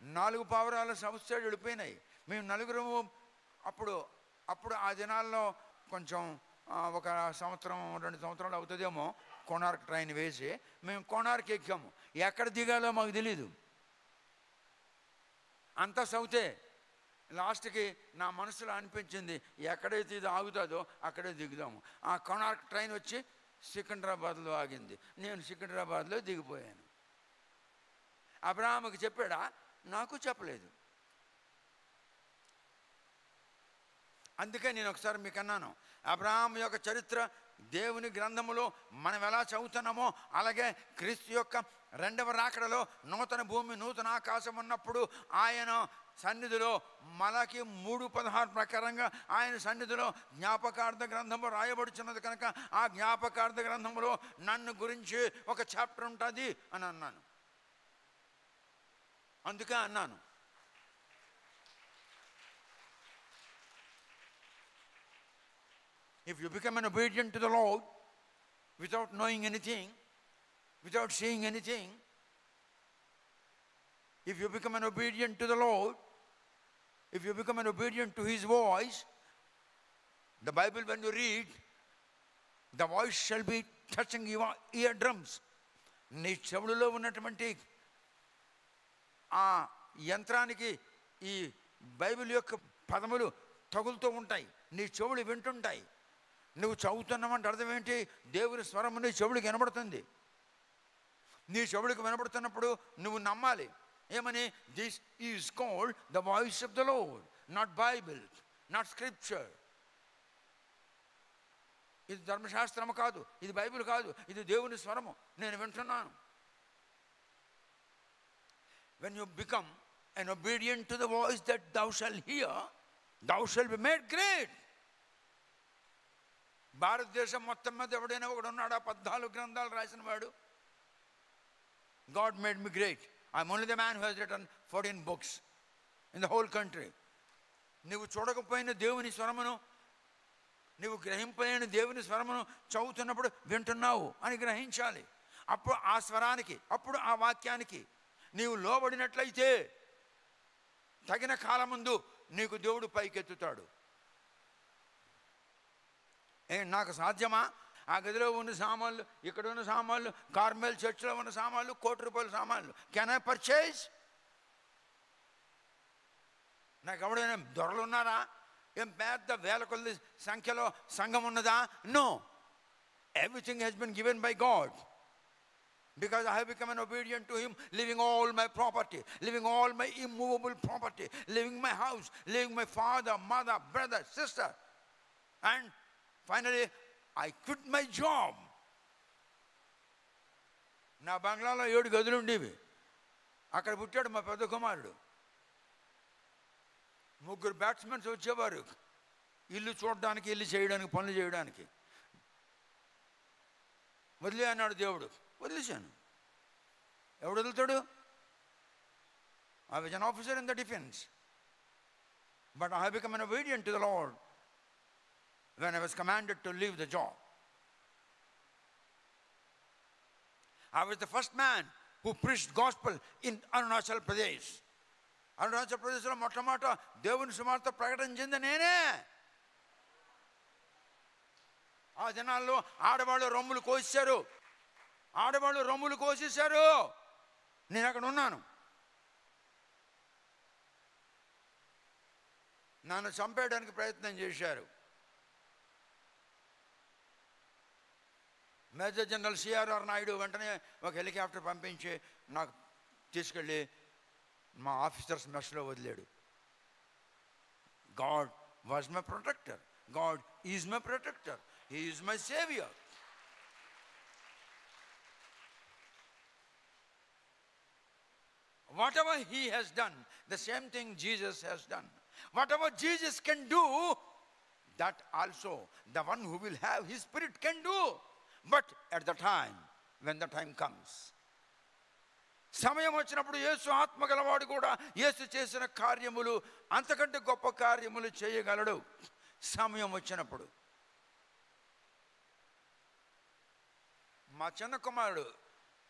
4 పావురాల సంవత్సరాలు వెళ్ళిపోయినాయి. మేము నలుగురము అప్పుడు ఆ దినాల్లో కొంచెం ఒక సంవత్సరం 2 సంవత్సరాలు అవుతుందేమో కోణార్క్ ట్రైన్ వేసి మేము కోణార్క్ ఎక్కాము. ఎక్కడ దిగాలో మాకు తెలీదు, అంతా సౌతే. లాస్ట్కి నా మనసులో అనిపించింది, ఎక్కడైతే ఇది ఆగుతుందో అక్కడే దిగుదాము. ఆ కోణార్క్ ట్రైన్ వచ్చి సికింద్రాబాద్లో ఆగింది. నేను సికింద్రాబాద్లో దిగిపోయాను. అబ్రాహాముకి చెప్పాడా? నాకు చెప్పలేదు. అందుకే నేను ఒకసారి మీకు అన్నాను, అబ్రాహాం యొక్క చరిత్ర దేవుని గ్రంథములో మనం ఎలా చదువుతున్నామో అలాగే క్రీస్తు యొక్క 2వ రాకడలో నూతన భూమి నూతన ఆకాశం ఉన్నప్పుడు ఆయన సన్నిధిలో మలాకి 3:16 ప్రకారంగా ఆయన సన్నిధిలో జ్ఞాపకార్థ గ్రంథము రాయబడుచున్నది కనుక ఆ జ్ఞాపకార్థ గ్రంథములో నన్ను గురించి ఒక చాప్టర్ ఉంటుంది అని అన్నాను. అందుకే అన్నాను, if you become an obedient to the Lord without knowing anything, without seeing anything, if you become an obedient to the Lord, if you become an obedient to His voice, the Bible when you read, the voice shall be touching your eardrums. నీ చెవులలో ఉన్నటువంటి ఆ యంత్రానికి ఈ Bible యొక్క పదములు తగులుతూ ఉంటాయి, నీ చెవులు వింటుంటాయి. నువ్వు చదువుతున్నావంటే అర్థం ఏంటి? దేవుని స్వరము నీ చెవుడికి వినబడుతుంది. నీ చెవుడికి వినబడుతున్నప్పుడు నువ్వు నమ్మాలి. ఏమని? This is called the voice of the lord, not Bible, not scripture. ఇది ధర్మశాస్త్రము కాదు, ఇది బైబిల్ కాదు, ఇది దేవుని స్వరము, నేను వింటున్నాను. When you become an obedient to the voice that thou shalt hear, thou shalt be made great. భారతదేశం మొత్తం మీద ఎవడైనా ఒకడు ఉన్నాడా 14 గ్రంథాలు రాసిన వాడు? God made me great. I'm only the man who has written 14 books in the whole country. నువ్వు చూడకపోయిన దేవుని స్వరమును, నువ్వు గ్రహింపలేని దేవుని స్వరమును చదువుతున్నప్పుడు వింటున్నావు అని గ్రహించాలి. అప్పుడు ఆ స్వరానికి, అప్పుడు ఆ వాక్యానికి నీవు లోబడినట్లయితే తగిన కాలముందు నీకు దేవుడు పైకెత్తుతాడు. నాకు సాధ్యమా? ఆ గదిలో ఉన్న సామాన్లు, ఇక్కడ ఉన్న సామాన్లు, కార్మెల్ చర్చిలో ఉన్న సామాన్లు, ₹1,00,00,000 సామాన్లు, కెన్ ఐ పర్చేజ్? నాకు ఎవడైనా దొరలు ఉన్నారా? ఏం పెద్ద వేల కొద్ది సంఖ్యలో సంఘం ఉన్నదా? No, everything he's been given by God. Because I have become an obedient to Him, leaving all my property, leaving all my immovable property, leaving my house, leaving my father, mother, brother, sister. And finally, I quit my job. నా బంగ్లాలో 7 గదులు ఉండేవి. అక్కడ పుట్టాడు మా పెద్ద కుమారుడు. 3 batsmen వచ్చేవారు ఇల్లు చూడడానికి, ఇల్లు చేయడానికి, పనులు చేయడానికి. వదిలే అన్నాడు దేవుడు. వదిలేశాను. ఎవడు వదులుతాడు? I was an officer in the defense, but I have become an obedient to the Lord when I was commanded to leave the job. I was the first man who preached gospel in Arunachal Pradesh. Arunachal ప్రదేశ్లో మొట్టమొదట దేవుని సువార్త ప్రకటించింది నేనే. ఆ దినాల్లో ఆడవాళ్ళు రొమ్ములు కోసేశారు, ఆడవాళ్ళు రొమ్ములు కోసేశారు. నేను అక్కడ ఉన్నాను. నన్ను చంపేయడానికి ప్రయత్నం చేశారు. మేజర్ జనరల్ సిఆర్ఆర్ నాయుడు వెంటనే ఒక హెలికాప్టర్ పంపించి నాకు తీసుకెళ్ళి మా ఆఫీసర్స్ మెస్లో వదిలాడు. God was my protector. God is my protector. He is my savior. Whatever he has done, the same thing Jesus has done. Whatever Jesus can do, that also the one who will have his spirit can do. But at the time, when the time comes, సమయం వచ్చినప్పుడు యేసు ఆత్మ గలవాడు కూడా యేసు చేసిన కార్యములు అంతకంటే గొప్ప కార్యములు చేయగలడు సమయం వచ్చినప్పుడు. మా చిన్న కుమారుడు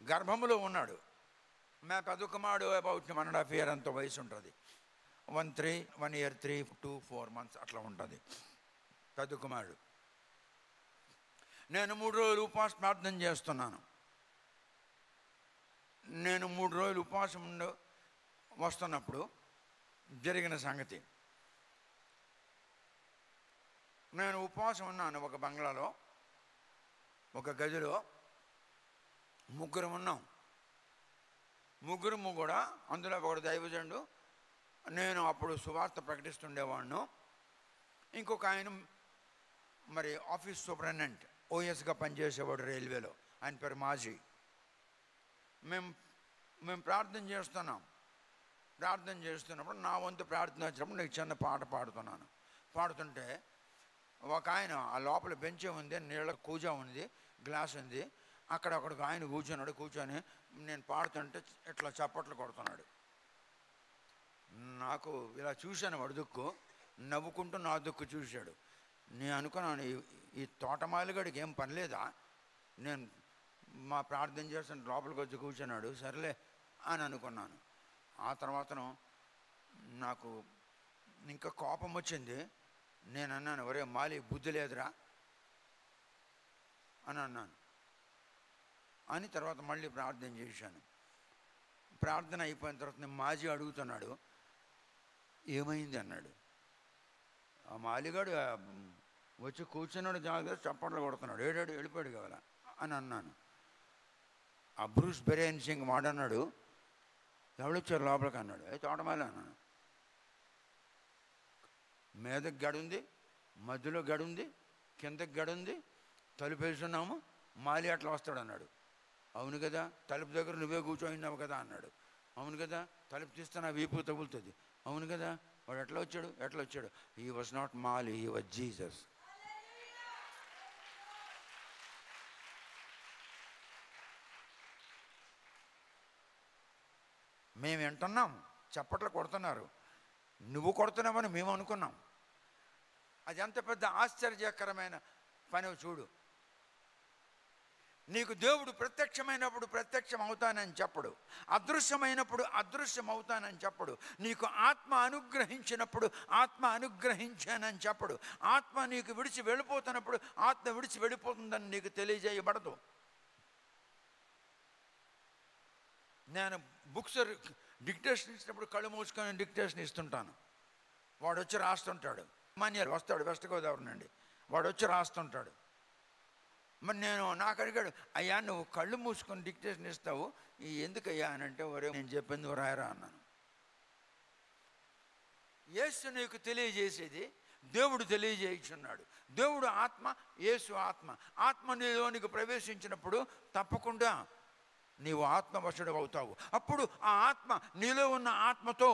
గర్భములో ఉన్నాడు. మా పెద్ద కుమారుడు అబౌట్ 1.5 years అంత వయసు ఉంటుంది. 1 year 3 to 4 months అట్లా ఉంటుంది పెద్ద కుమారుడు. నేను 3 రోజులు ఉపవాస ప్రార్థన చేస్తున్నాను. నేను 3 రోజులు ఉపవాసం వస్తున్నప్పుడు జరిగిన సంగతి, నేను ఉపవాసం ఉన్నాను. ఒక బంగ్లాలో, ఒక గదిలో ముగ్గురు ఉన్నాం. ముగ్గురము కూడా, అందులో ఒకడు దైవజనుడు, నేను అప్పుడు సువార్త ప్రకటిస్తుండేవాడిను, ఇంకొక ఆయన మరి ఆఫీస్ సూపరింటెండెంట్ ఓఎస్గా పనిచేసేవాడు రైల్వేలో, ఆయన పేరు మాజీ. మేము ప్రార్థన చేస్తున్నప్పుడు నా వంతు ప్రార్థన వచ్చినప్పుడు నీకు చిన్న పాట పాడుతుంటే ఒక ఆయన ఆ లోపల బెంచ్ ఉంది, నీళ్ళ కూజ ఉంది, గ్లాస్ ఉంది, అక్కడ ఒకడికి ఆయన కూర్చొని నేను పాడుతుంటే ఇట్లా చప్పట్లు కొడుతున్నాడు. నాకు ఇలా చూశాను, వాడు దుక్కు నవ్వుకుంటూ నా దుక్కు చూశాడు. నేను అనుకున్నాను, ఈ తోటమాలిగడికి ఏం పని లేదా, నేను మా ప్రార్థన చేస్తుంటే లోపలికి వచ్చి కూర్చున్నాడు, సర్లే అని అనుకున్నాను. ఆ తర్వాతను నాకు ఇంకా కోపం వచ్చింది. నేను అన్నాను, ఒరే మాలి బుద్ధి లేదురా అని అన్నాను. అని తర్వాత మళ్ళీ ప్రార్థన చేశాను. ప్రార్థన అయిపోయిన తర్వాత నేను మాజీ అడుగుతున్నాడు, ఏమైంది అన్నాడు. ఆ మాలిగాడు వచ్చి కూర్చున్నాడు, జాగ్రత్త చప్పట్లు కొడుతున్నాడు, ఏడాడు వెళ్ళిపోయాడు కదా అని అన్నాను. ఆ బ్రూస్ బెరేన్ సింగ్ మాడన్నాడు, ఎవడొచ్చారు లోపలికి అన్నాడు. తోటమాలి అన్నాను. మీదకి గడుంది, మధ్యలో గడుంది, కిందకి గడుంది, తలుపు వేస్తున్నాము, మాలి అట్లా వస్తాడు అన్నాడు. అవును కదా, తలుపు దగ్గర నువ్వే కూర్చోయినావు కదా అన్నాడు. అవును కదా, తలుపు తీస్తే నా వీపు తగులుతుంది. అవును కదా, వాడు ఎట్లా వచ్చాడు. He was not Mali, he was Jesus. మేము వింటున్నాం, చప్పట్లు కొడుతున్నారు, నువ్వు కొడుతున్నావని మేము అనుకున్నాం. అది ఎంత పెద్ద ఆశ్చర్యకరమైన పని చూడు. నీకు దేవుడు ప్రత్యక్షమైనప్పుడు ప్రత్యక్షం అవుతానని చెప్పడు, అదృశ్యమైనప్పుడు అదృశ్యం అవుతానని చెప్పడు, నీకు ఆత్మ అనుగ్రహించినప్పుడు ఆత్మ అనుగ్రహించానని చెప్పడు, ఆత్మ నీకు విడిచి వెళ్ళిపోతున్నప్పుడు ఆత్మ విడిచి వెళ్ళిపోతుందని నీకు తెలియజేయబడదు. నేను బుక్స్ డిక్టేషన్ ఇచ్చినప్పుడు కళ్ళు మూసుకొని డిక్టేషన్ ఇస్తుంటాను. వాడు వచ్చి రాస్తుంటాడు. మాన్యాలు వస్తాడు వెస్ట్ గోదావరి నుండి, వాడు వచ్చి రాస్తుంటాడు. మరి నాకు అడిగాడు, అయ్యా నువ్వు కళ్ళు మూసుకొని డిక్టేషన్ ఇస్తావు ఎందుకయ్యా అని అంటే, ఒరే నేను చెప్పింది నువ్వు రాయరా అన్నాను. యేసు నీకు తెలియజేసేది దేవుడు తెలియజేయుచున్నాడు. దేవుడు ఆత్మ, యేసు ఆత్మ. ఆత్మ నీలోనికి ప్రవేశించినప్పుడు తప్పకుండా నీవు ఆత్మవశుడు అవుతావు. అప్పుడు ఆ ఆత్మ నీలో ఉన్న ఆత్మతో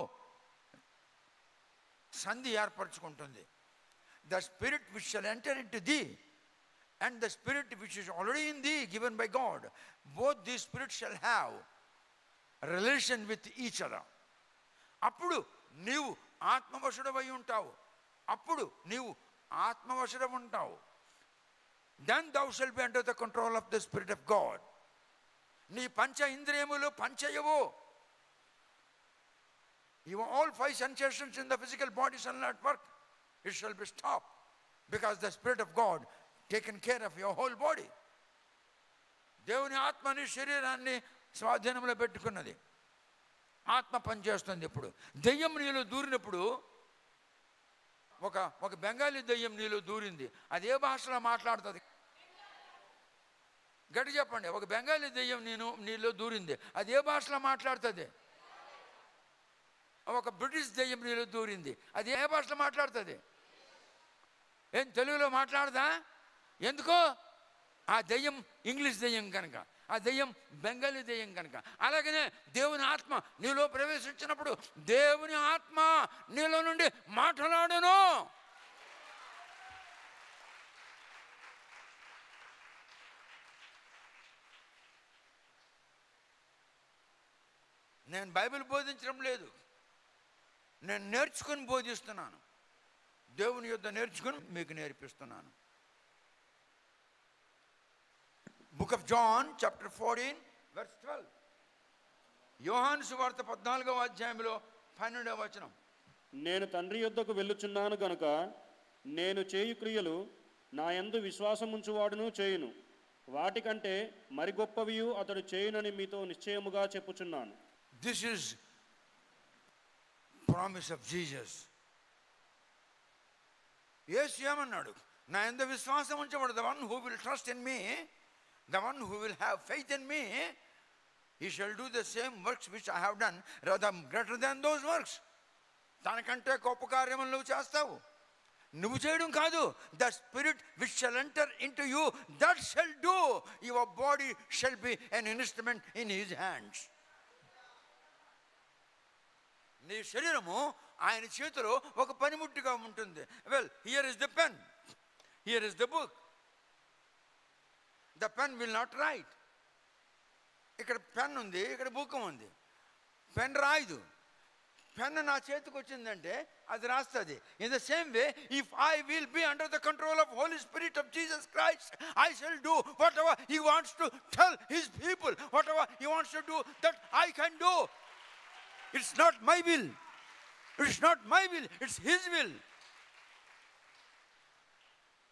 సంధి ఏర్పరచుకుంటుంది. The spirit which shall enter into thee and the spirit which is already in thee, given by God, both these spirits shall have a relation with each other. అప్పుడు నీవు ఆత్మవశుడవై ఉంటావు. Then thou shalt be under the control of the Spirit of God. నీ పంచ ఇంద్రియములు పంచయవు. Your all 5 sensations in the physical body shall not work. It shall be stopped because the Spirit of God taken care of your whole body. దేవుని ఆత్మని శరీరాన్ని స్వాధీనంలో పెట్టుకున్నది. ఆత్మ పనిచేస్తుంది. ఇప్పుడు దెయ్యం నీలో దూరినప్పుడు, ఒక బెంగాలీ దెయ్యం నీలో దూరింది, అది ఏ భాషలో మాట్లాడుతుంది? గట్టి చెప్పండి. ఒక బెంగాలీ దెయ్యం నీలో దూరింది, అది ఏ భాషలో మాట్లాడుతుంది? ఒక బ్రిటిష్ దెయ్యం నీలో దూరింది. అది ఏ భాషలో మాట్లాడుతుంది? ఏం తెలుగులో మాట్లాడదా? ఎందుకో? ఆ దెయ్యం ఇంగ్లీష్ దెయ్యం కనుక, ఆ దెయ్యం బెంగాలీ దెయ్యం కనుక. అలాగనే దేవుని ఆత్మ నీలో ప్రవేశించినప్పుడు దేవుని ఆత్మ నీలో నుండి మాట్లాడును. నేను బైబిల్ బోధించడం లేదు, నేను నేర్చుకుని బోధిస్తున్నాను. దేవుని యొద్ద నేర్చుకుని మీకు నేర్పిస్తున్నాను. Book of John chapter 14 verse 12. యోహాను సువార్త 14వ అధ్యాయంలో 12వ వచనం. నేను తండ్రి యొద్దకు వెళ్ళుచున్నాను గనుక నేను చేయు క్రియలు నా యందు విశ్వాసముంచువాడును చేయును, వాటికంటే మరి గొప్పవియు అతడు చేయునని మీతో నిశ్చయముగా చెప్పుచున్నాను. This is promise of Jesus. యేసు ఏమన్నాడు? నా యందు విశ్వాసం ఉంచబడు. The one who will trust in me, the one who will have faith in me, he shall do the same works which I have done, rather greater than those works. దానికంటే గొప్ప కార్యములు నువ్వు చేస్తావు. నువ్వు చేయడం కాదు. The spirit which shall enter into you, that shall do. Your body shall be an instrument in his hands. నీ శరీరము ఆయన చేతిలో ఒక పనిముట్టుగా ఉంటుంది. Well, here is the pen, here is the book. The pen will not write. ఇక్కడ pen ఉంది, ఇక్కడ బుక్ ఉంది. పెన్ రాయదు. పెన్ నా చేతికి వచ్చిందంటే అది రాస్తుంది. In the same way, if I will be under the control of Holy Spirit of Jesus Christ, I shall do whatever he wants to tell his people, whatever he wants to do, that I can do. It's not my will, it's not my will, it's his will.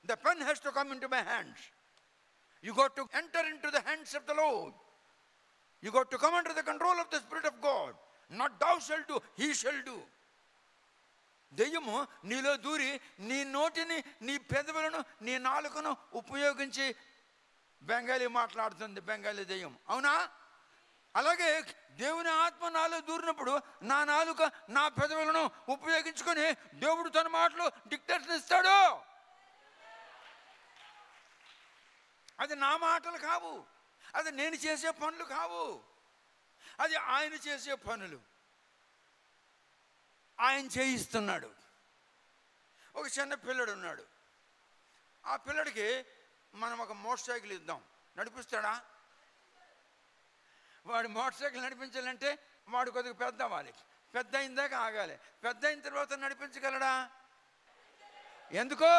The pen has to come into my hands. You got to enter into the hands of the Lord. You got to come under the control of the Spirit of God. Not thou shalt do, he shall do. దెయ్యము నీలో దూరి నీ నోటిని, నీ పెదవులను, నీ నాలుకను ఉపయోగించి బెంగాలీ మాట్లాడుతుంది. బెంగాలీ దెయ్యం, అవునా? అలాగే దేవుని ఆత్మ నాలో దూరినప్పుడు నా నాలుక, నా పెదవులను ఉపయోగించుకొని దేవుడు తన మాటలు డిక్టేషన్ ఇస్తాడు. అది నా మాటలు కావు, అది నేను చేసే పనులు కావు, అది ఆయన చేసే పనులు. ఆయన చేయిస్తున్నాడు. ఒక చిన్న పిల్లడు ఉన్నాడు. ఆ పిల్లడికి మనం ఒక మోటార్ సైకిల్ ఇద్దాం, నడిపిస్తాడా? వాడు మోటార్ సైకిల్ నడిపించాలంటే వాడు కొద్దిగా పెద్ద అవ్వాలి. పెద్ద అయిందాక ఆగాలి. పెద్ద అయిన తర్వాత నడిపించగలడా? ఎందుకో?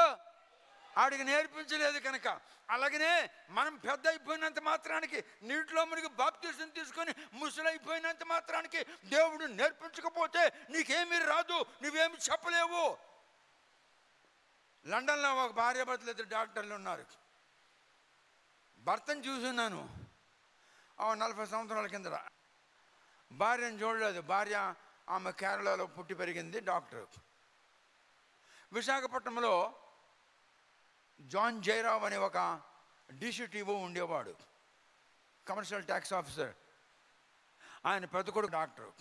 ఆడికి నేర్పించలేదు కనుక. అలాగనే మనం పెద్ద అయిపోయినంత మాత్రానికి, నీటిలో మునిగి బాప్తిసం తీసుకొని ముసలైపోయినంత మాత్రానికి దేవుడు నేర్పించకపోతే నీకేమీ రాదు, నువ్వేమి చెప్పలేవు. లండన్లో ఒక భార్యాభర్తలు ఇద్దరు డాక్టర్లు ఉన్నారు. భర్తను చూసున్నాను 40 సంవత్సరాల కిందట. భార్యను చూడలేదు. భార్య ఆమె కేరళలో పుట్టి పెరిగింది, డాక్టర్. విశాఖపట్నంలో జాన్ జయరావ్ అనే ఒక డిసిటిఓ ఉండేవాడు, కమర్షియల్ ట్యాక్స్ ఆఫీసర్. ఆయన పెద్ద కొడుకు డాక్టర్.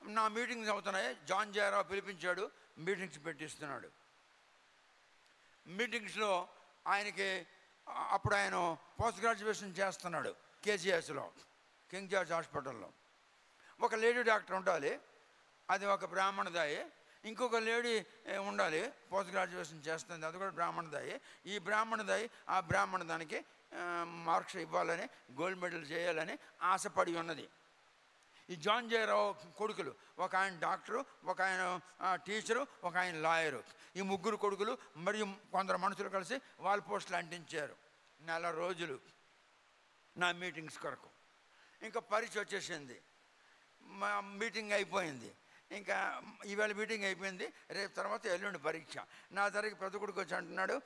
నా మీటింగ్స్ అవుతున్నాయి. జాన్ జయరావ్ పిలిపించాడు, మీటింగ్స్ పెట్టిస్తున్నాడు. మీటింగ్స్లో ఆయనకి అప్పుడు ఆయన పోస్ట్ గ్రాడ్యుయేషన్ చేస్తున్నాడు కేజీఎస్లో, కింగ్ జార్జ్ హాస్పిటల్లో. ఒక లేడీ డాక్టర్ ఉండాలి, అది ఒక బ్రాహ్మణదాయి. ఇంకొక లేడీ ఉండాలి, పోస్ట్ గ్రాడ్యుయేషన్ చేస్తుంది, అది కూడా బ్రాహ్మణదాయి. ఈ బ్రాహ్మణదాయి ఆ బ్రాహ్మణదానికి మార్క్స్ ఇవ్వాలని, గోల్డ్ మెడల్ చేయాలని ఆశపడి ఉన్నది. ఈ జాన్ జయరావు కొడుకులు, ఒక ఆయన డాక్టరు, ఒక ఆయన టీచరు, ఒక ఆయన లాయరు. ఈ ముగ్గురు కొడుకులు మరియు కొందరు మనుషులు కలిసి వాల్ పోస్టులు అంటించారు. 4 రోజులు నా మీటింగ్స్ కొరకు. ఇంకా పరీక్ష వచ్చేసింది, మా మీటింగ్ అయిపోయింది. ఇంకా ఈవేళ మీటింగ్ అయిపోయింది, రేపు తర్వాత ఎల్లుండి పరీక్ష. నా దగ్గరికి పెద్ద కొడుకు వచ్చి అంటున్నాడు,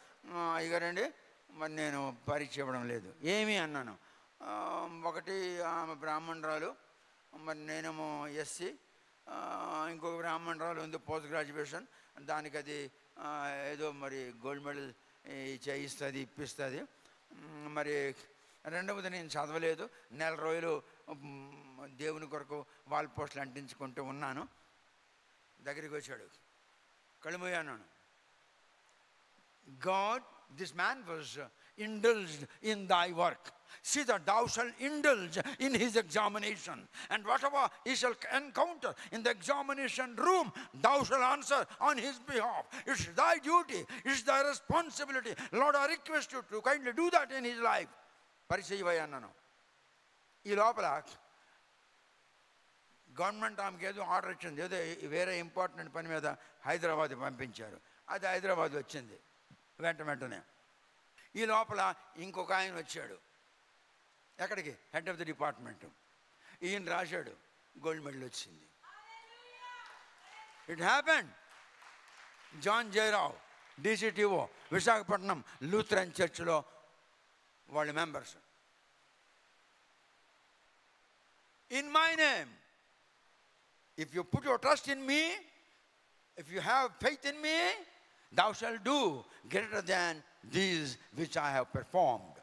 ఇగారండి మరి నేను పరీక్ష ఇవ్వడం లేదు. ఏమి అన్నాను. ఒకటి ఆమె బ్రాహ్మణురాలు, మరి నేనేమో ఎస్సీ, ఇంకొక బ్రాహ్మణురాలు ఉంది పోస్ట్ గ్రాడ్యుయేషన్, దానికి అది ఏదో మరి గోల్డ్ మెడల్ చేయిస్తుంది, ఇప్పిస్తుంది. మరి రెండవది నేను చదవలేదు, 4 రోజులు దేవుని కొరకు వాల్ పోస్టులు అంటించుకుంటూ ఉన్నాను. దగ్గరికి వచ్చాడు, కళ్ళు మూయన్నాను. God, this man was indulged in thy work. See that thou shalt indulge in his examination, and whatever he shall encounter in the examination room, thou shalt answer on his behalf. It's thy duty, it's thy responsibility. Lord, I request you to kindly do that in his life. పరీక్ష ఇవ్వయ్యా అన్నాను. ఈ లోపల government ఆమెకి ఏదో order ఇచ్చింది, ఏదో వేరే important పని మీద హైదరాబాద్ పంపించారు. అది హైదరాబాద్ వచ్చింది వెంటనే. ఈ లోపల ఇంకొక ఆయన వచ్చాడు. ఎక్కడికి? Head of the department. ఈయన రాశాడు, గోల్డ్ మెడల్ వచ్చింది. It happened. John Jayarao, DCTO, Visakhapatnam Lutheran చర్చ్లో వాళ్ళ members. In my name, if you put your trust in me, if you have faith in me, thou shalt do greater than these which I have performed.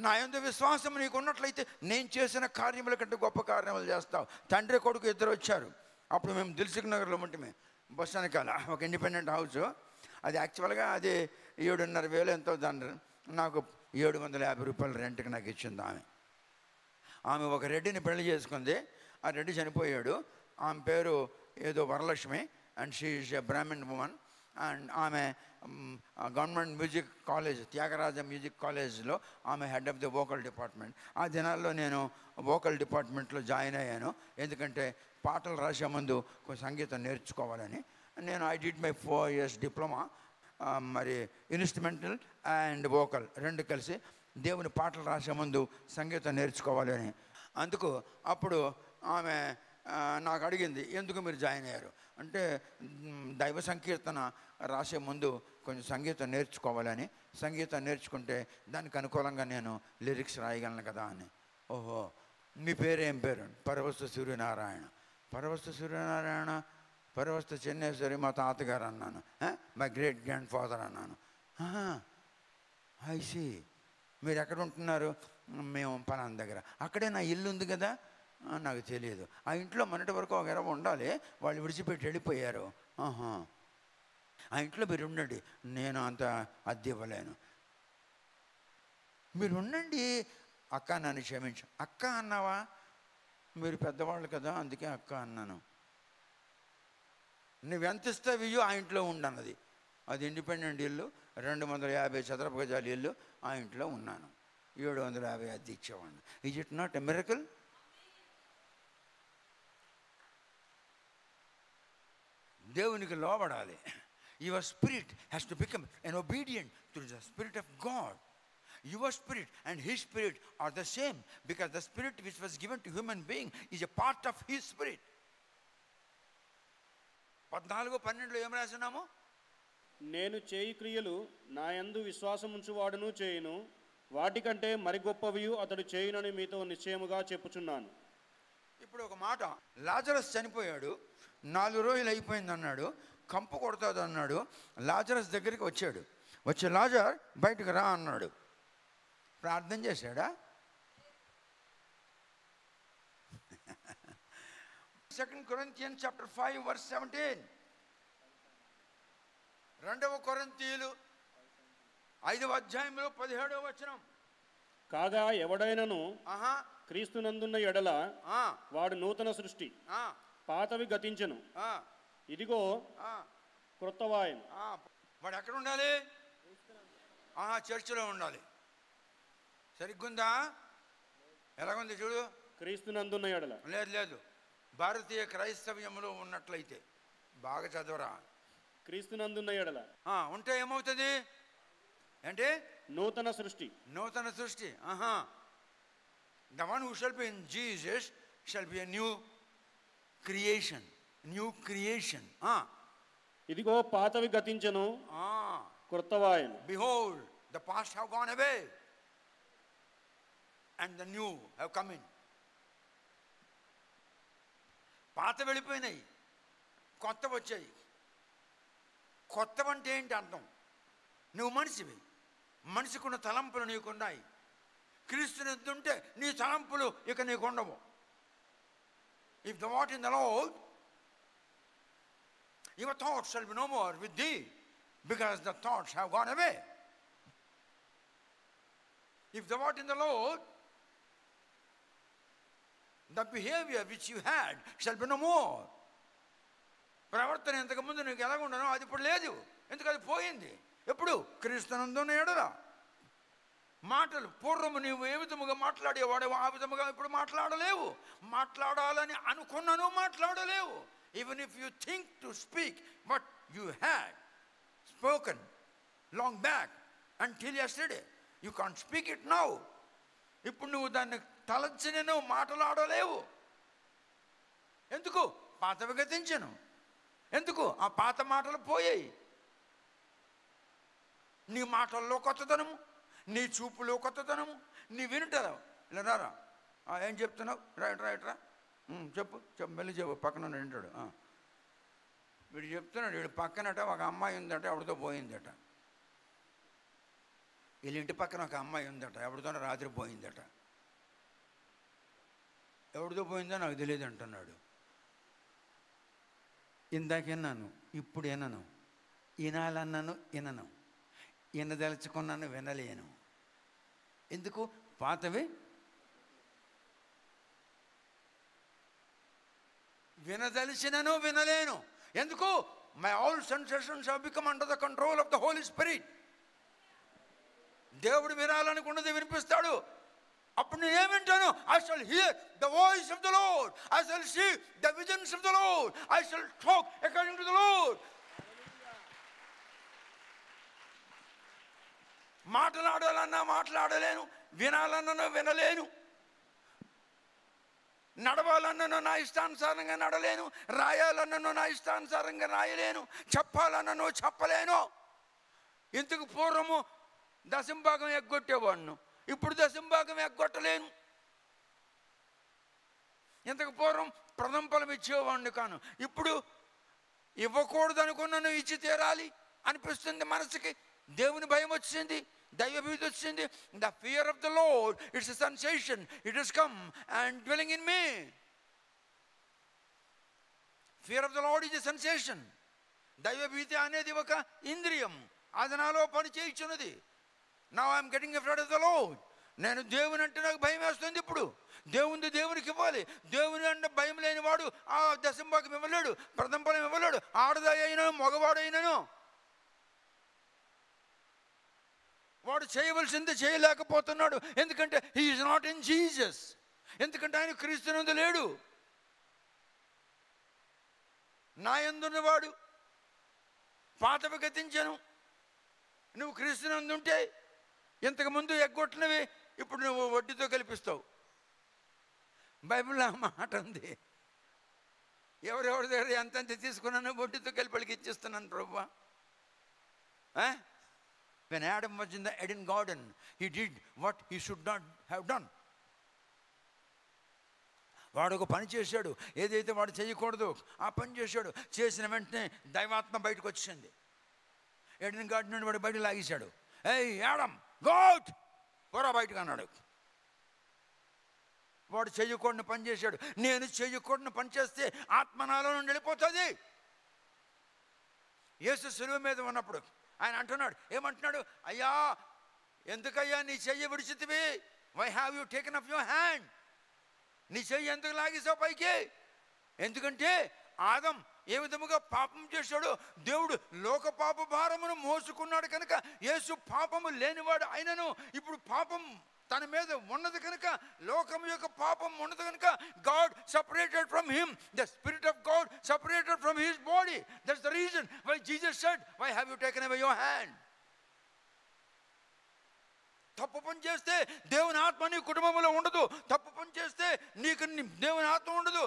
నా యందు విశ్వాసం నీకు ఉన్నట్లయితే నేను చేసిన కార్యముల కంటే గొప్ప కార్యములు చేస్తావు. తండ్రి కొడుకు ఇద్దరు వచ్చారు. అప్పుడు మేము దిల్సుఖ్ నగర్లో ఉంటే బస్ వెనకాల ఒక ఇండిపెండెంట్ హౌస్. అది యాక్చువల్గా అది 7,500 ఎంతో, దాన్ని నాకు 750 రూపాయలు రెంట్కి నాకు ఇచ్చింది ఆమె. ఆమె ఒక రెడ్డిని పెళ్లి చేసుకుంది. ఆ రెడ్డి చనిపోయాడు. ఆమె పేరు ఏదో Varalakshmi, and she is a Brahmin woman. And ఆమె government music college, Thyagaraja music కాలేజ్లో ఆమె head of the vocal department. ఆ దినాల్లో నేను వోకల్ డిపార్ట్మెంట్లో జాయిన్ అయ్యాను. ఎందుకంటే పాటలు రాసే ముందు సంగీతం నేర్చుకోవాలని. నేను I did my 4 years diploma, మరి ఇన్స్ట్రుమెంటల్ అండ్ వోకల్ రెండు కలిసి దేవుని పాటలు రాసే ముందు సంగీతం నేర్చుకోవాలి అని. అందుకు అప్పుడు ఆమె నాకు అడిగింది, ఎందుకు మీరు జాయిన్ అయ్యారు అంటే, దైవ సంకీర్తన రాసే ముందు కొంచెం సంగీతం నేర్చుకోవాలని, సంగీతం నేర్చుకుంటే దానికి అనుకూలంగా నేను లిరిక్స్ రాయగలను కదా అని. ఓహో, మీ పేరు ఏం పేరు? పరవస్తు సూర్యనారాయణ. పరవస్తు సూర్యనారాయణ, పరవస్తు చెన్నేశ్వరి మా తాతగారు అన్నాను. మై గ్రేట్ గ్రాండ్ ఫాదర్ అన్నాను. ఐసి, మీరు ఎక్కడ ఉంటున్నారు? మేము పలానా దగ్గర. అక్కడే నా ఇల్లు ఉంది కదా. నాకు తెలియదు. ఆ ఇంట్లో మొన్నటి వరకు ఒక 20 ఉండాలి, వాళ్ళు విడిచిపెట్టి వెళ్ళిపోయారు. ఆ ఇంట్లో మీరు ఉండండి, నేను అంత అద్దె ఇవ్వలేను. మీరు ఉండండి. అక్క, నన్ను క్షమించు. అక్క అన్నావా? మీరు పెద్దవాళ్ళు కదా, అందుకే అక్క అన్నాను. నువ్వెంత ఇస్తావియో ఆ ఇంట్లో ఉండన్నది. అది ఇండిపెండెంట్ ఇల్లు, 250 చదరపు గజాల ఇల్లు. ఆ ఇంట్లో ఉన్నాను. 750 అద్దె ఇచ్చేవాడిని. Is it not a miracle? దేవునికి లోబడాలి. Your spirit has to become an obedient to the spirit of God. Your spirit and his spirit are the same, because the spirit which was given to human being is a part of his spirit. 14:12 ఏం రాస్తున్నాము? నేను చేయి క్రియలు నా యందు విశ్వాసం ఉంచువాడును చేయును, వాటికంటే మరి గొప్పవియు అతడు చేయునని మీతో నిశ్చయముగా చెప్పుచున్నాను. ఇప్పుడు ఒక మాట, లాజరస్ చనిపోయాడు, 4 రోజులు అయిపోయింది అన్నాడు, కంపు కొడుతుంది అన్నాడు. లాజరస్ దగ్గరికి వచ్చాడు. వచ్చి లాజర్ బయటకు రా అన్నాడు. ప్రార్థన చేశాడా? 2 Corinthians chapter 5 verse 17. 2వ కొరింథీయులు 5వ అధ్యాయంలో 17వ వచనం. కాగా ఎవడైనను క్రీస్తునందున్న ఎడల వాడు నూతన సృష్టి, పాతవి గతించెను, ఇదిగో క్రొత్తవాయెను. వాడు ఎక్కడ ఉండాలి? చర్చిలో ఉండాలి. సరిగ్గుందా? ఎలాగుంది చూడు. క్రీస్తునందున్న ఎడల. లేదు, భారతీయ క్రైస్తవ్యంలో ఉన్నట్లయితే బాగా చదవరా. క్రీస్తునందున్న ఎడల ఉంటే ఏమవుతుంది అంటే నూతన సృష్టి. నూతన సృష్టి. The one who shall be in Jesus shall be a new creation. New creation. ఇదిగో పాతవి గతించెను, క్రొత్తవాయెను. Behold, the past have gone away and the new have come in. పాత వెళ్ళిపోయినాయి, కొత్త వచ్చాయి. కొత్తవంటే ఏంటి అర్థం? నువ్వు మనిషివి, మనిషికున్న తలంపులు నీకున్నాయి. క్రీస్తుని ఎద్దుంటే నీ తలంపులు ఇక నీకు ఉండవు. If thou art in the Lord, your thoughts shall be no more with thee, because the thoughts have gone away. If thou art in the Lord, the behavior which you had shall be no more. ప్రవర్తన ఇంతకుముందు నీకు ఎలాగ ఉండనో అది ఇప్పుడు లేదు. ఎందుకు? అది పోయింది. ఎప్పుడు? క్రీస్తునందున్న ఎడల. మాటలు పూర్వము నీవు ఏ విధముగా మాట్లాడేవాడేవో ఆ విధముగా ఇప్పుడు మాట్లాడలేవు. మాట్లాడాలని అనుకున్నాను మాట్లాడలేవు. Even if you think to speak but you had spoken long back until yesterday, you can't speak it now. ఇప్పుడు నువ్వు దాన్ని తలచి నేను మాట్లాడలేవు. ఎందుకు? పాతవి గతించను. ఎందుకు? ఆ పాత మాటలు పోయాయి. నీ మాటల్లో కొత్తదనము, నీ చూపులో కొత్తదనము, నీ వినుటరా. ఇలా రారా, ఏం చెప్తున్నావు? రైట్రా చెప్పు మెల్లి చెప్పు. పక్కన వింటాడు. వీడు చెప్తున్నాడు, వీడు పక్కనట ఒక అమ్మాయి ఉందట, ఎవరితో పోయిందట. వీళ్ళ ఇంటి పక్కన ఒక అమ్మాయి ఉందట, ఎవరితోనో రాత్రి పోయిందట. ఎవరితో పోయిందో నాకు తెలియదు అంటున్నాడు. ఇందాకేనాను, ఇప్పుడు వినను. వినాలన్నాను వినను, వినదలుచుకున్నాను వినలేను. ఎందుకు? పాతవి వినదలిచినను వినలేను. ఎందుకు? My all sensations have become under the control of the Holy Spirit. దేవుడు వినాలనుకున్నది వినిపిస్తాడు. అప్పుడు నేను వింటాను. I shall hear the voice of the Lord, I shall see the visions of the Lord, I shall talk according to the Lord. మాట్లాడాలన్నా మాట్లాడలేను, వినాలన్నా వినలేను, నడవాలన్నను నా ఇష్టానుసారంగా నడలేను, రాయాలన్నను నా ఇష్టానుసారంగా రాయలేను, చెప్పాలన్నను చెప్పలేను. ఇంతకు పూర్వము దశంభాగం ఎగ్గొట్టేవాడును, ఇప్పుడు దశంభాగం ఎగ్గొట్టలేను. ఇంతకు పూర్వం ప్రథమ ఫలం ఇచ్చేవాడిని కాను, ఇప్పుడు ఇవ్వకూడదు అనుకున్నాను ఇచ్చి తీరాలి అనిపిస్తుంది మనసుకి. దేవుని భయం వచ్చింది, దైవభీతి వచ్చింది. The fear of the Lord, it's a sensation, it has come and dwelling in me. Fear of the Lord is a sensation. దైవభీతి అనేది ఒక ఇంద్రియం, అది నాలో పని చేయించున్నది. Now I'm getting afraid of the Lord. నేను దేవుని అంటే నాకు భయం వేస్తుంది. ఇప్పుడు దేవుని దేవునికి ఇవ్వాలి. దేవుని అంటే భయం లేనివాడు ఆ దశంభాగం ఇవ్వలేడు, ప్రథమ ఫలం ఇవ్వలేడు. ఆడదాయి అయినను మగవాడు అయినను వాడు చేయవలసింది చేయలేకపోతున్నాడు. ఎందుకంటే he is not in Jesus. ఎందుకంటే ఆయన క్రీస్తునందు లేడు. నా యందున్నవాడు పాతవి గతించను. నువ్వు క్రీస్తునందు ఉంటే ఇంతకుముందు ఎగ్గొట్టినవి ఇప్పుడు నువ్వు వడ్డీతో కల్పిస్తావు. బైబిల్లో ఆ మాట ఉంది. ఎవరెవరి దగ్గర ఎంతెంత తీసుకున్నాను వడ్డీతో కలిపి వాళ్ళకి ఇచ్చిస్తున్నాను ప్రభువా. When Adam was in the Eden garden, he did what he should not have done. వాడు ఒక పని చేశాడు, ఏదైతే వాడు చేయకూడదు ఆ పని చేశాడు. చేసిన వెంటనే దైవాత్మ బయటకు వచ్చింది. ఎడెన్ గార్డెన్ నుండి వాడు బయటకు లాగేశాడు. ఏయ్ ఆడమ్, గో అవుట్, పోరా బయటకు అన్నాడు. వాడు చేయకూడని పని చేశాడు. నేను చేయకూడని పని చేస్తే ఆత్మ నాలో నుండి వెళ్ళిపోతుంది. యేసు శిలువ మీద ఉన్నప్పుడు ఆయన అంటున్నాడు, ఏమంటున్నాడు? అయ్యా, ఎందుకయ్యా నీ చెయ్యి విడిచితివి? Why have you taken up your hand? నీ చెయ్యి ఎందుకు లాగేసావు పైకి? ఎందుకంటే ఆదం ఏ విధముగా పాపం చేశాడో దేవుడు లోక పాప భారమును మోసుకున్నాడు కనుక యేసు పాపము లేనివాడు అయినను ఇప్పుడు పాపం తన మీద ఉన్నది కనుక, లోకం యొక్క పాపం ఉన్నది కనుక, God separated from him, the Spirit of God separated from his body. That's the reason why Jesus said, why have you taken away your hand? తప్పు పని చేస్తే దేవుని ఆత్మ నీ కుటుంబంలో ఉండదు. తప్పు పని చేస్తే నీకు దేవుని ఆత్మ ఉండదు.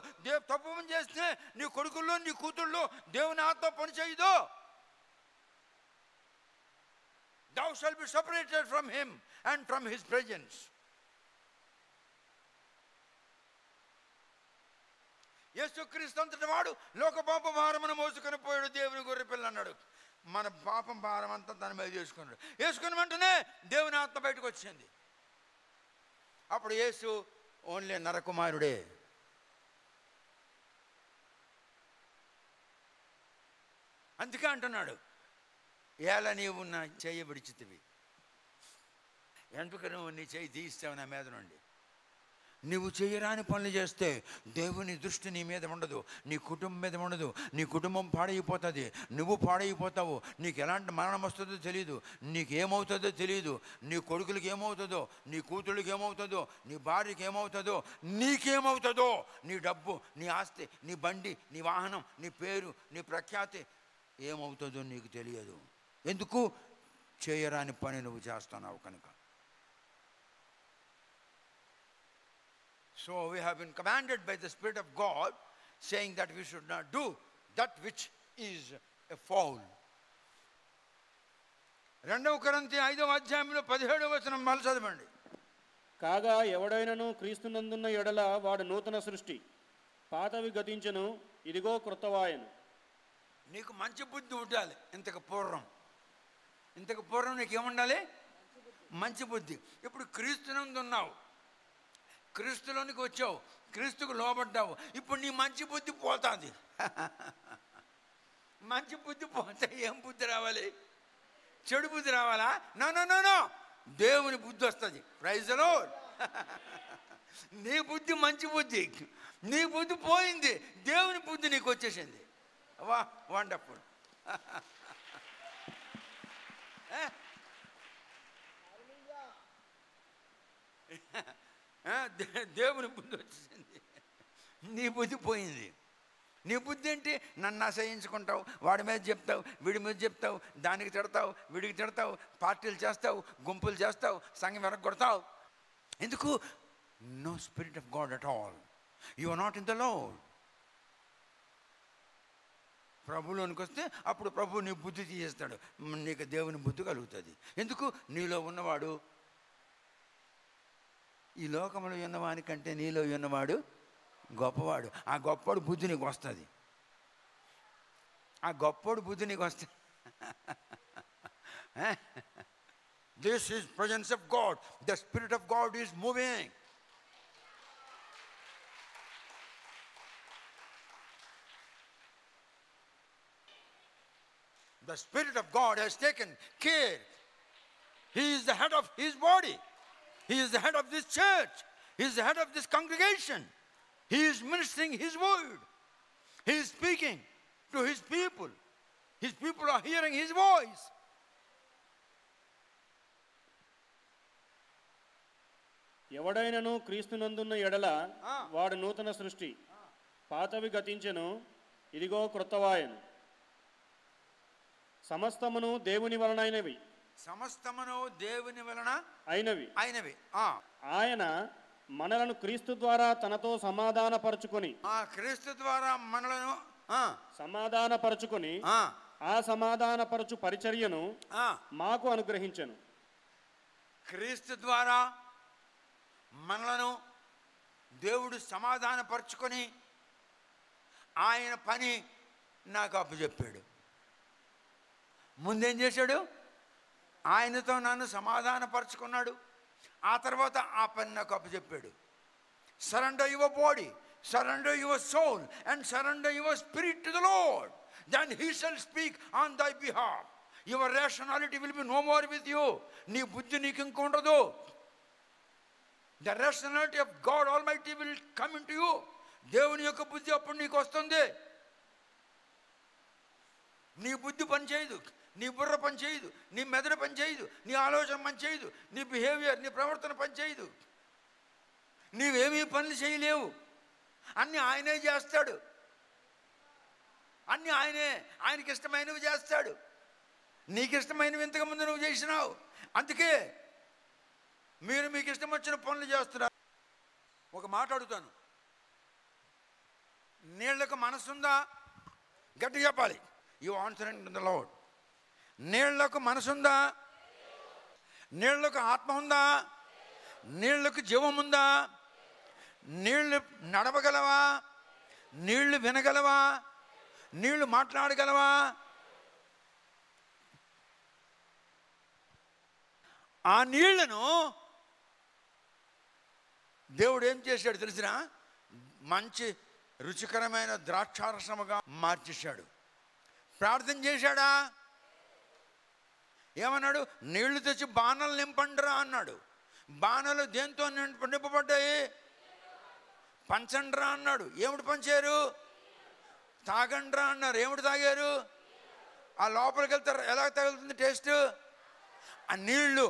తప్పు పని చేస్తే నీ కొడుకుల్లో నీ కూతుళ్ళో దేవుని ఆత్మ పని చేయదు. Thou shalt be separated from him and from his presence. యేసుక్రీస్తు అంతటి వాడు లోక పాప భారమును మోసుకొని పోయాడు. దేవుని గొర్రె పిల్ల అన్నాడు. మన పాపం భారం అంతా తన మీద వేసుకున్నాడు. వేసుకున్న వెంటనే దేవుని ఆత్మ బయటకు వచ్చింది. అప్పుడు యేసు ఓన్లీ నరకుమారుడే. అందుకే అంటున్నాడు, ఎలా నీవు నా చెయ్యి విడిచితివి, ఎందుకు నువ్వు నీ చెయ్యి తీస్తావు నా మీద నుండి. నువ్వు చేయరాని పనులు చేస్తే దేవుని దృష్టి నీ మీద ఉండదు, నీ కుటుంబం మీద ఉండదు. నీ కుటుంబం పాడైపోతుంది, నువ్వు పాడైపోతావు. నీకు ఎలాంటి మరణం వస్తుందో తెలియదు, నీకు ఏమవుతుందో తెలియదు. నీ కొడుకులకి ఏమవుతుందో, నీ కూతుళ్ళకి ఏమవుతుందో, నీ భార్యకి ఏమవుతుందో, నీకేమవుతుందో, నీ డబ్బు, నీ ఆస్తి, నీ బండి, నీ వాహనం, నీ పేరు, నీ ప్రఖ్యాతి ఏమవుతుందో నీకు తెలియదు. ఎందుకు? చేయరాని పని నువ్వు చేస్తున్నావు కనుక. So we have been commanded by the Spirit of God, saying that we should not do that which is a foul. 2 కొరింథీ 5:17 మళ్ళీ చదవండి. కాగా ఎవడైనను క్రీస్తునందున్న ఎడల వాడు నూతన సృష్టి, పాతవి గతించెను, ఇదిగో క్రొత్తవాయెను. నీకు మంచి బుద్ధి ఉండాలి. ఇంతకు పూర్వం నీకు ఏముండాలి? మంచి బుద్ధి. ఇప్పుడు క్రీస్తునందు ఉన్నావు, క్రీస్తులోనికి వచ్చావు, క్రీస్తుకు లోబడ్డావు. ఇప్పుడు నీ మంచి బుద్ధి పోతుంది. మంచి బుద్ధి పోతే ఏం బుద్ధి రావాలి? చెడు బుద్ధి రావాలా? నో నో నో నో, దేవుని బుద్ధి వస్తుంది. Praise the Lord. నీ బుద్ధి మంచి బుద్ధి, నీ బుద్ధి పోయింది, దేవుని బుద్ధి నీకు వచ్చేసింది. వా, వండర్ఫుల్. దేవుని బుద్ధి వచ్చేసింది, నీ బుద్ధి పోయింది. నీ బుద్ధి ఏంటి? నన్ను అసహించుకుంటావు, వాడి మీద చెప్తావు, వీడి మీద చెప్తావు, దానికి తిడతావు, వీడికి తిడతావు, పార్టీలు చేస్తావు, గుంపులు చేస్తావు, సంఘం వెనక్కొడతావు. ఎందుకు? No spirit of God at all. You are not in the Lord. ప్రభులోనికి వస్తే అప్పుడు ప్రభు నీ బుద్ధి తీసేస్తాడు, నీకు దేవుని బుద్ధి కలుగుతుంది. ఎందుకు? నీలో ఉన్నవాడు, ఈ లోకంలో ఉన్నవానికంటే నీలో ఉన్నవాడు గొప్పవాడు. ఆ గొప్పవాడు బుద్ధి నీకు వస్తుంది. ఆ గొప్పవాడు బుద్ధి నీకు వస్తుంది. This is presence of God. The spirit of God is moving. The Spirit of God has taken care. He is the head of his body. He is the head of this church. He is the head of this congregation. He is ministering his word. He is speaking to his people. His people are hearing his voice. ఎవడైనను క్రీస్తునందున్న ఎడల వాడు నూతన సృష్టి, పాతవి గతించెను, ఇదిగో క్రొత్తవాయెను. సమస్తమును దేవుని వలనైనవి, సమస్తమును దేవుని వలన అయినవి. ఆయన మనలను క్రీస్తు ద్వారా తనతో సమాధానపరచుకొని, క్రీస్తు ద్వారా మనలను సమాధానపరచుకొని ఆ సమాధానపరచు పరిచర్యను మాకు అనుగ్రహించెను. క్రీస్తు ద్వారా మనలను దేవుడు సమాధానపరచుకొని ఆయన పని నాకు అప్పచెప్పాడు. ముందేం చేశాడు? ఆయనతో నన్ను సమాధానపరచుకున్నాడు. ఆ తర్వాత ఆ పని నాకు అప్పచెప్పాడు. Surrender your body, surrender your soul and surrender your spirit to the Lord, then he shall speak on thy behalf. Your rationality will be no more with you. నీ బుద్ధి నీకు ఇంకొండదు. The rationality of God almighty will come into you. దేవుని యొక్క బుద్ధి అప్పుడు నీకు వస్తుంది. నీ బుద్ధి పనిచేయదు, నీ బుర్ర పనిచేయదు, నీ మెదడు పనిచేయదు, నీ ఆలోచన పనిచేయదు, నీ బిహేవియర్, నీ ప్రవర్తన పనిచేయదు. నీవేమీ పనులు చేయలేవు. అన్నీ ఆయనే చేస్తాడు. అన్నీ ఆయనకి ఇష్టమైనవి చేస్తాడు. నీకు ఇష్టమైనవి ఇంతకుముందు నువ్వు చేసినావు. అందుకే మీరు మీకు ఇష్టం వచ్చిన పనులు చేస్తున్నారు. ఒక మాట అడుగుతాను, నీళ్లకు మనసుందా? గట్టి చెప్పాలి. You answer in the lord. నీళ్లకు మనసుందా? నీళ్లకు ఆత్మ ఉందా? నీళ్లకు జీవం ఉందా? నీళ్లు నడవగలవా? నీళ్లు వినగలవా? నీళ్లు మాట్లాడగలవా? ఆ నీళ్లను దేవుడు ఏం చేశాడు తెలిసినా? మంచి రుచికరమైన ద్రాక్షారసముగా మార్చేశాడు. ప్రార్థన చేశాడా? ఏమన్నాడు? నీళ్లు తెచ్చి బాణలు నింపండిరా అన్నాడు. బాణలు దేంతో నింపబడ్డాయి? పంచండ్రా అన్నాడు. ఏమిటి పంచారు? తాగండ్రా అన్నారు. ఏమిటి తాగారు? ఆ లోపలికి వెళ్తారు. ఎలా తగులుతుంది టేస్ట్? ఆ నీళ్లు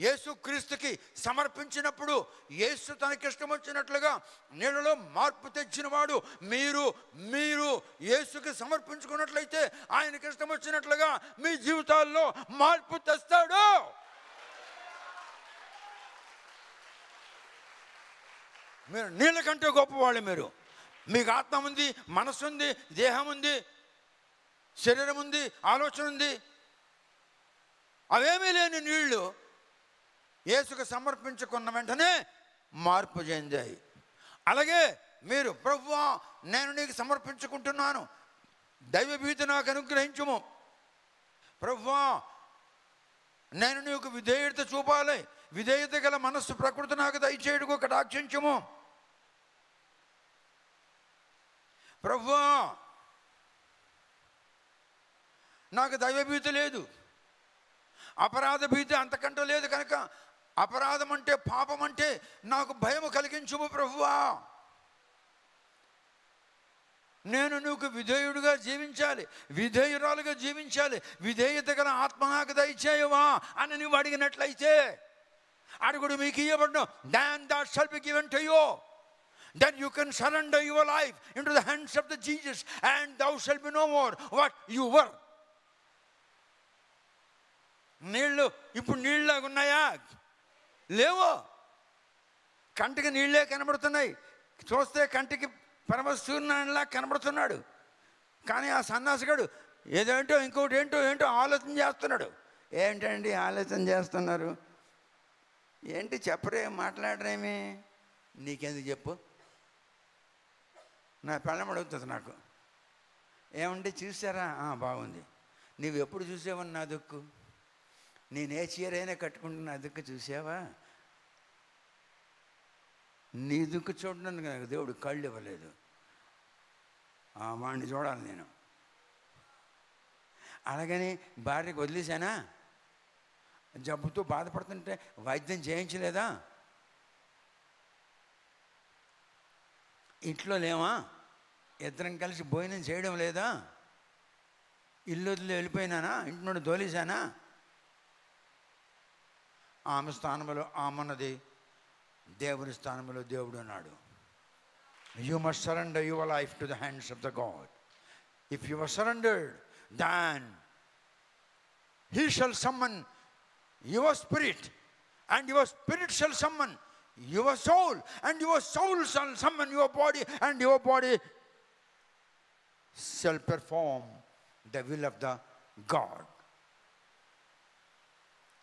యేసుక్రీస్తుకి సమర్పించినప్పుడు యేసు తనకిష్టం వచ్చినట్లుగా నీళ్ళలో మార్పు తెచ్చినవాడు మీరు మీరు యేసుకి సమర్పించుకున్నట్లయితే ఆయనకి ఇష్టం వచ్చినట్లుగా మీ జీవితాల్లో మార్పు తెస్తాడు. మీరు నీళ్ళ కంటే గొప్పవాళ్ళు. మీకు ఆత్మ ఉంది, మనస్సు ఉంది, దేహం ఉంది, శరీరం ఉంది, ఆలోచన ఉంది. అవేమీ లేని నీళ్లు యేసుకు సమర్పించుకున్న వెంటనే మార్పు చెందాయి. అలాగే మీరు ప్రభువా నేను నీకు సమర్పించుకుంటున్నాను, దైవభీతి నాకు అనుగ్రహించుము, ప్రభువా నేను నీకు విధేయత చూపాలి, విధేయత గల మనస్సు ప్రకృతి నాకు దయచేయుటకు కటాక్షించుము, ప్రభువా నాకు దైవభీతి లేదు, అపరాధ భీతి అంతకంటే లేదు కనుక అపరాధం అంటే పాపం అంటే నాకు భయము కలిగించుము ప్రభువా, నేను నీకు విధేయుడుగా జీవించాలి, విధేయురాలుగా జీవించాలి, విధేయత గల ఆత్మ నాకు దయచేయవా అని నువ్వు అడిగినట్లయితే అడుగుడు మీకు ఇవ్వబడును. then that shall be given to you. Then you can surrender your life into the hands of the Jesus and thou shalt be no more what you were. నీళ్ళు ఇప్పుడు నీళ్ళలాగా ఉన్నాయా? లేవు. కంటికి నీళ్ళే కనబడుతున్నాయి, చూస్తే కంటికి పరమసూర్యునిలా కనబడుతున్నాడు. కానీ ఆ సన్నాసిగాడు ఏదేంటో ఇంకోటి ఏంటో ఆలోచన చేస్తున్నాడు. ఏంటండి ఆలోచన చేస్తున్నారు? ఏంటి చెప్పరే, మాట్లాడరేమి? నీకెందుకు చెప్పు? నా పెళ్ళం అడుగుతుంది నాకు, ఏమంటే చూసారా? బాగుంది. నువ్వు ఎప్పుడు చూసావని నా దుక్కు, నేనే చీర అయినా కట్టుకుంటున్నా దుక్కు చూసావా? నీ దుక్కు చూడడానికి నాకు దేవుడు కళ్ళు ఇవ్వలేదు, వాడిని చూడాలి నేను. అలాగని భార్యకు వదిలేశానా? జబ్బుతో బాధపడుతుంటే వైద్యం చేయించలేదా? ఇంట్లో లేవా? ఇద్దరం కలిసి భోజనం చేయడం లేదా? ఇల్లు వదిలి వెళ్ళిపోయినానా? ఇంటి నుండి దోలేశానా? ఆమె స్థానంలో ఆమెన్నది, దేవుని స్థానంలో దేవుడు అన్నాడు. You must surrender your life to the hands of the God. If you are surrendered, then He shall summon your spirit, and your spirit shall summon your soul, and your soul shall summon your body, and your body shall perform the will of the God.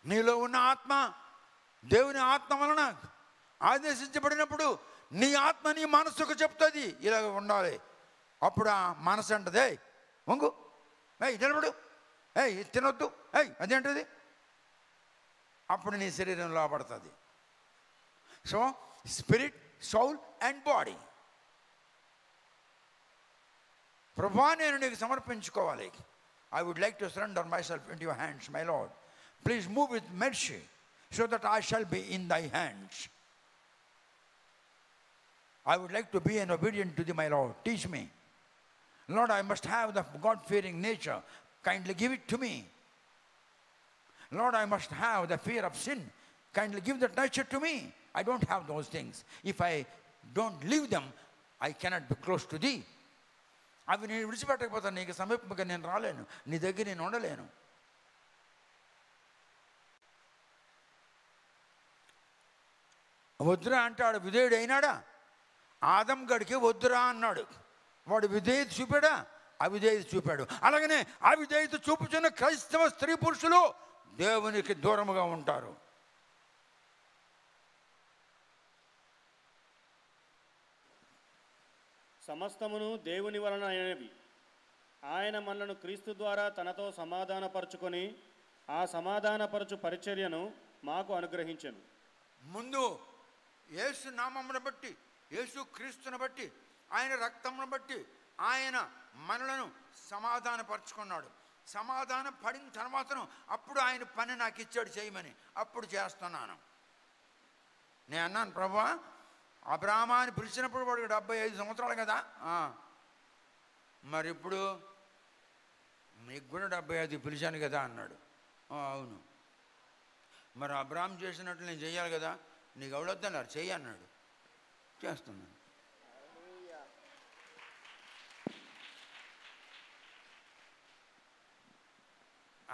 నీలో ఉన్న ఆత్మ దేవుని ఆత్మ వలన ఆదేశించబడినప్పుడు నీ ఆత్మ నీ మనస్సుకు చెప్తుంది ఇలాగ ఉండాలి. అప్పుడు ఆ మనసు అంటది, వంగు, నిలబడు, తినొద్దు, అదేంటది. అప్పుడు నీ శరీరం లోపడుతుంది. So spirit, soul and body. ప్రభువా నేను నీకు సమర్పించుకోవాలి. I would like to surrender myself into your hands, my Lord. Please move with mercy so that I shall be in thy hands. I would like to be an obedient to thee, my Lord. Teach me. Lord, I must have the God-fearing nature. Kindly give it to me. Lord, I must have the fear of sin. Kindly give that nature to me. I don't have those things. If I don't leave them, I cannot be close to thee. అవి నేను విడిచిపెట్టకపోతాను, నీకు సమీపంగా నేను రాలేను, నీ దగ్గర నేను ఉండలేను. వద్దురా అంటాడు, విధేయుడు అయినాడా? ఆదం గడికి వద్దురా అన్నాడు, వాడు విధేయత చూపాడా? అవిధేయత చూపాడు. అలాగనే అవిధేయత చూపుచున్న క్రైస్తవ స్త్రీ పురుషులు దేవునికి దూరముగా ఉంటారు. సమస్తమును దేవుని వలన అయినవి. ఆయన మనలను క్రీస్తు ద్వారా తనతో సమాధానపరచుకొని ఆ సమాధానపరచు పరిచర్యను మాకు అనుగ్రహించెను. ముందు యేసు నామమును బట్టి, యేసు క్రీస్తుని బట్టి, ఆయన రక్తమును బట్టి ఆయన మనలను సమాధానపరుచుకున్నాడు. సమాధాన పడిన తర్వాతను అప్పుడు ఆయన పని నాకు ఇచ్చాడు చేయమని, అప్పుడు చేస్తున్నాను. నేను అన్నాను, ప్రభువా అబ్రాహాన్ని పిలిచినప్పుడు వాడికి 75 సంవత్సరాలు కదా, మరి ఇప్పుడు మీకు కూడా 75 పిలిచాను కదా అన్నాడు. అవును, మరి అబ్రాహాం చేసినట్లు నేను చెయ్యాలి కదా, నీకు ఎవడొద్దన్నారు చెయ్యి అన్నాడు, చేస్తున్నాను.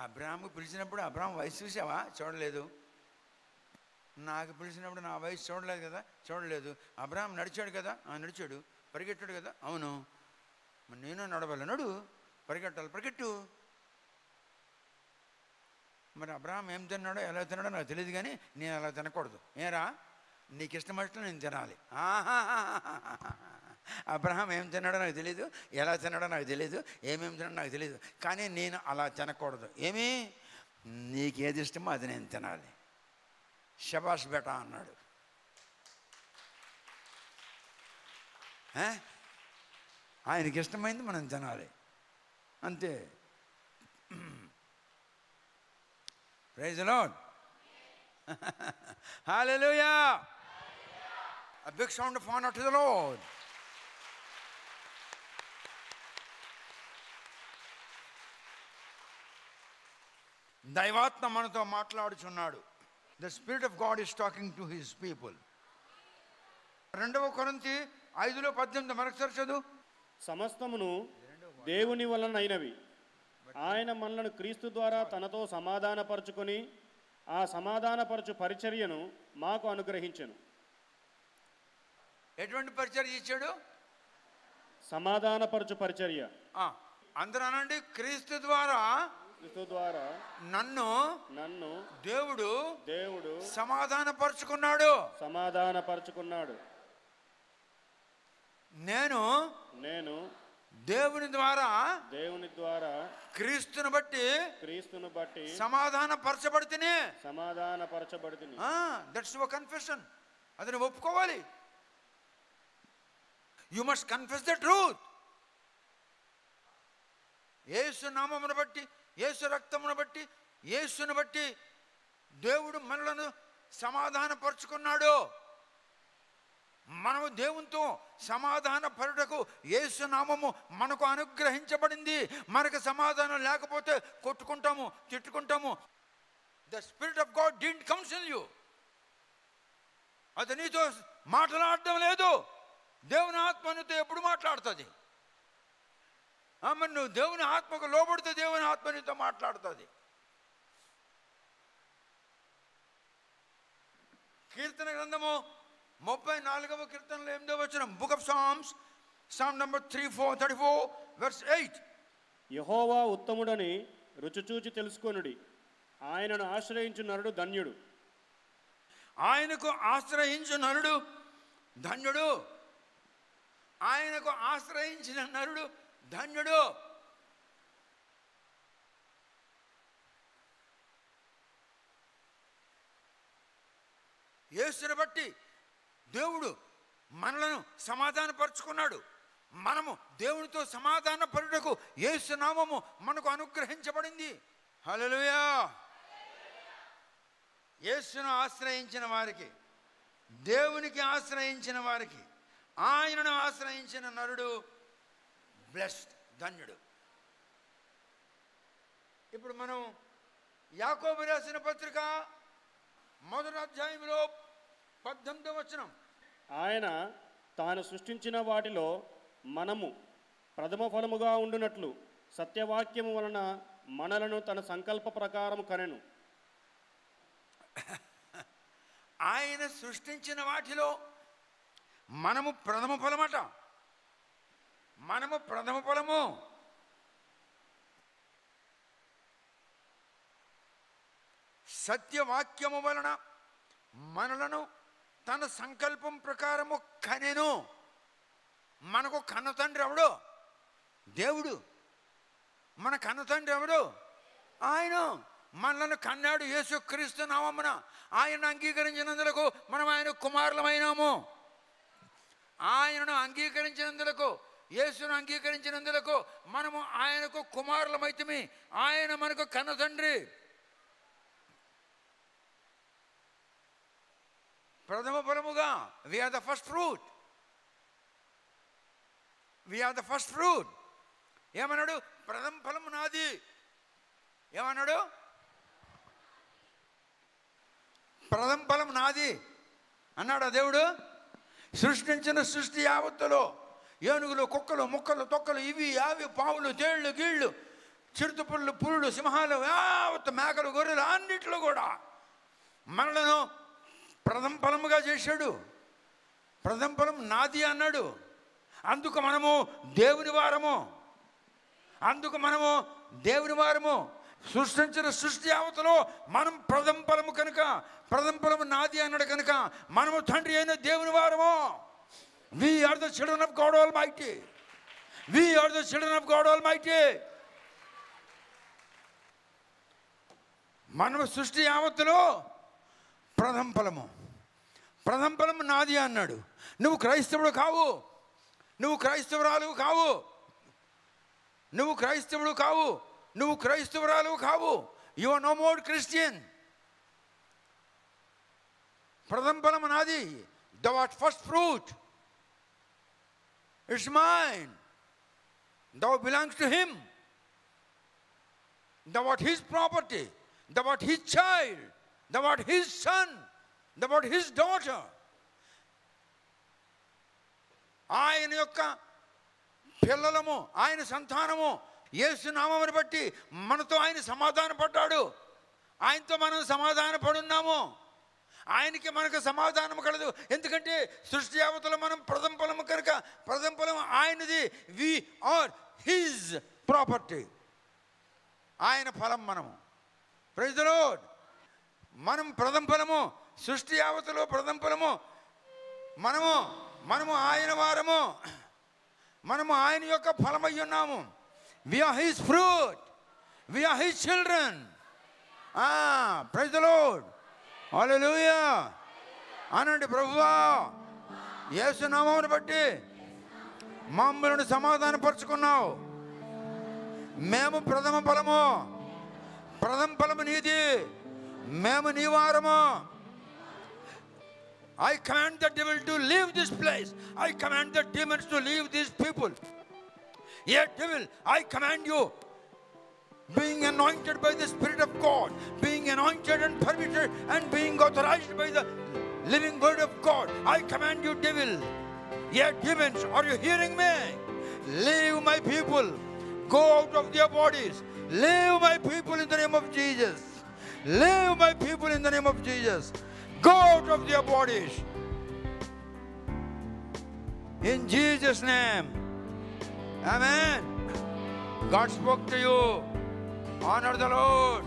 అబ్రాహాము పిలిచినప్పుడు అబ్రాహాం వయసు చూసావా? చూడలేదు. నాకు పిలిచినప్పుడు నా వయసు చూడలేదు కదా, చూడలేదు. అబ్రాహాం నడిచాడు కదా, నడిచాడు. పరిగెట్టాడు కదా, అవును. మరి నేను నడవాలి, నడు. పరిగెట్టాలి, పరిగెట్టు. మరి అబ్రాహాం ఏం తిన్నాడో ఎలా తిన్నాడో నాకు తెలియదు, కానీ నేను అలా తినకూడదు. ఏరా నీకు ఇష్టమైనట్లు నేను తినాలి. అబ్రహాం ఏం తిన్నాడో నాకు తెలియదు, ఎలా తిన్నాడో నాకు తెలియదు, ఏమేమి తిన్నాడో నాకు తెలియదు, కానీ నేను అలా తినకూడదు. ఏమి నీకేది ఇష్టమో అది నేను తినాలి. శబాష్ బేటా అన్నాడు. ఆయనకి ఇష్టమైంది మనం తినాలి, అంతే. Praise the Lord. Hallelujah. A big sound of honor to the Lord. దైవాత్మ మనతో మాట్లాడుచున్నాడు. The Spirit of God is talking to His people. 2 కొరింథీ 5:18 మరొకసారి చదువు. సమస్తమును దేవుని వలనైనవి, ఆయన మనలను క్రీస్తు ద్వారా తనతో సమాధానపరచుకొని ఆ సమాధానపరచు పరిచర్యను మాకు అనుగ్రహించెను. ఎటువంటి పరిచర్య ఇచ్చాడు? సమాధానపరచు పరిచర్య. అందరూ అనండి, క్రీస్తు ద్వారా నన్ను దేవుడు సమాధానపరుచుకున్నాడు. నేను దేవుని ద్వారా క్రీస్తును బట్టి సమాధానపరచబడితిని. That's your confession. అది నువ్వు ఒప్పుకోవాలి. You must confess the truth. యేసు నామమును బట్టి, యేసు రక్తమును బట్టి, యేసును బట్టి దేవుడు మనలను సమాధానపరుచుకున్నాడు. మనము దేవునితో సమాధాన పరుటకు యేసు నామము మనకు అనుగ్రహించబడింది. మనకు సమాధానం లేకపోతే కొట్టుకుంటాము, తిట్టుకుంటాము. The Spirit of God didn't counsel you. అది నీతో మాట్లాడడం లేదు. దేవుని ఆత్మ నీతో ఎప్పుడు మాట్లాడుతుంది? మరి నువ్వు దేవుని ఆత్మకు లోబడితే దేవుని ఆత్మ నీతో మాట్లాడుతుంది. కీర్తన గ్రంథము 34వ కీర్తనలో 8వ వచనం, book of Psalms, Psalm number 34 verse 8. యెహోవా ఉత్తముడని రుచిచూచి తెలుసుకొనుడి, ఆయనను ఆశ్రయించు నరుడు ధన్యుడు. ఆయనకు ఆశ్రయించు నరుడు ధన్యుడు. ఆయనకు ఆశ్రయించిన నరుడు ధన్యుడు. యేసుని బట్టి దేవుడు మనలను సమాధానపరుచుకున్నాడు. మనము దేవునితో సమాధాన పరుటకు యేసు నామము మనకు అనుగ్రహించబడింది. హల్లెలూయా. యేసును ఆశ్రయించిన వారికి, దేవునికి ఆశ్రయించిన వారికి, ఆయనను ఆశ్రయించిన నరుడు బ్లెస్డ్, ధన్యుడు. ఇప్పుడు మనం యాకోబు రాసిన పత్రిక 1వ అధ్యాయంలో 18వ వచనం, ఆయన తాను సృష్టించిన వాటిలో మనము ప్రథమ ఫలముగా ఉండునట్లు సత్యవాక్యము వలన మనలను తన సంకల్ప ప్రకారం కనెను. ఆయన సృష్టించిన వాటిలో మనము ప్రథమ ఫలమట. మనము ప్రథమ ఫలము. సత్యవాక్యము వలన మనలను తన సంకల్పం ప్రకారము కనెను. మనకు కన్న తండ్రి ఎవడు? దేవుడు. మన కన్న తండ్రి ఎవడు? ఆయన. మనలను కన్నాడు యేసుక్రీస్తు నామమున. ఆయన అంగీకరించినందులకు మనం ఆయన కుమారులమైనాము. ఆయనను అంగీకరించినందులకు యేసును అంగీకరించినందులకు మనము ఆయనకు కుమారులమైతిమి. ఆయన మనకు కన్న తండ్రి. ప్రథమ ఫలముగా we are the first fruit. we are the first fruit. ఏమన్నాడు? ప్రథమ ఫలము నాది. ఏమన్నాడు? ప్రథమ ఫలం నాది అన్నాడు ఆ దేవుడు. సృష్టించిన సృష్టి యావత్తులో ఏనుగులు, కుక్కలు, ముక్కలు, తొక్కలు, ఇవి అవి, పావులు, తేళ్లు, గీళ్ళు, చిరుతపుళ్ళు, పులులు, సింహాలు, యావత్తు, మేకలు, గొర్రెలు, అన్నిట్లో కూడా మనలను ప్రథమ ఫలముగా చేశాడు. ప్రథమ ఫలం నాది అన్నాడు. అందుకు మనము దేవుని వారము. అందుకు మనము దేవుని వారము. సృష్టించిన సృష్టి యావత్తులో మనం ప్రథమ ఫలము కనుక, ప్రథమ ఫలము నాది అన్నాడు కనుక మనము తండ్రి అయిన దేవుని వారము. We are the children of God Almighty. We are the children of God Almighty. మనము సృష్టి యావత్తులో ప్రథమ ఫలము. ప్రథమ ఫలము నాది అన్నాడు. నువ్వు క్రైస్తవుడు కావు, నువ్వు క్రైస్తవురాలు కావు, నువ్వు క్రైస్తవుడు కావు, నువ్వు క్రైస్తవురాలు కావు. You are no more Christian. ప్రథమ ఫలము నాది. Thou art first fruit. It's mine. Thou belongs to him. Thou art his property. Thou art his child. Thou art his son. Thou art his daughter. ఆయన యొక్క పిల్లలము, ఆయన సంతానము. యేసు నామమును బట్టి మనతో ఆయన సమాధాన పడ్డాడు. ఆయనతో మనం సమాధాన పడున్నాము. ఆయనకి మనకు సమాధానం కలదు. ఎందుకంటే సృష్టి యావత్తులో మనం ప్రథమ ఫలము కనుక, ప్రథమ ఫలము ఆయనది. We are his property. ఆయన ఫలం మనము. Praise the Lord. మనం ప్రథమ ఫలము. సృష్టి యావత్తులో ప్రథమ ఫలము మనము ఆయన వారము. మనము ఆయన యొక్క ఫలమై ఉన్నాము. We are his fruit. We are his children. Praise the Lord. Hallelujah అనండి. ప్రభువా, యేసు నామమును బట్టి మమ్మల్ని సమాధానపరుచుకున్నావు. మేము ప్రథమ ఫలము. ప్రథమ ఫలము నీది. మేము నీ వారము. I command the devil to leave this place. I command the demons to leave these people. Yeah, devil, I command you, being anointed by the Spirit of God, being anointed and permitted and being authorized by the living word of God, I command you, devil. Yeah, demons, are you hearing me? Leave my people. Go out of their bodies. Leave my people in the name of Jesus. Leave my people in the name of Jesus. Go out of their bodies. In Jesus' name. Amen. God spoke to you. Honor the Lord.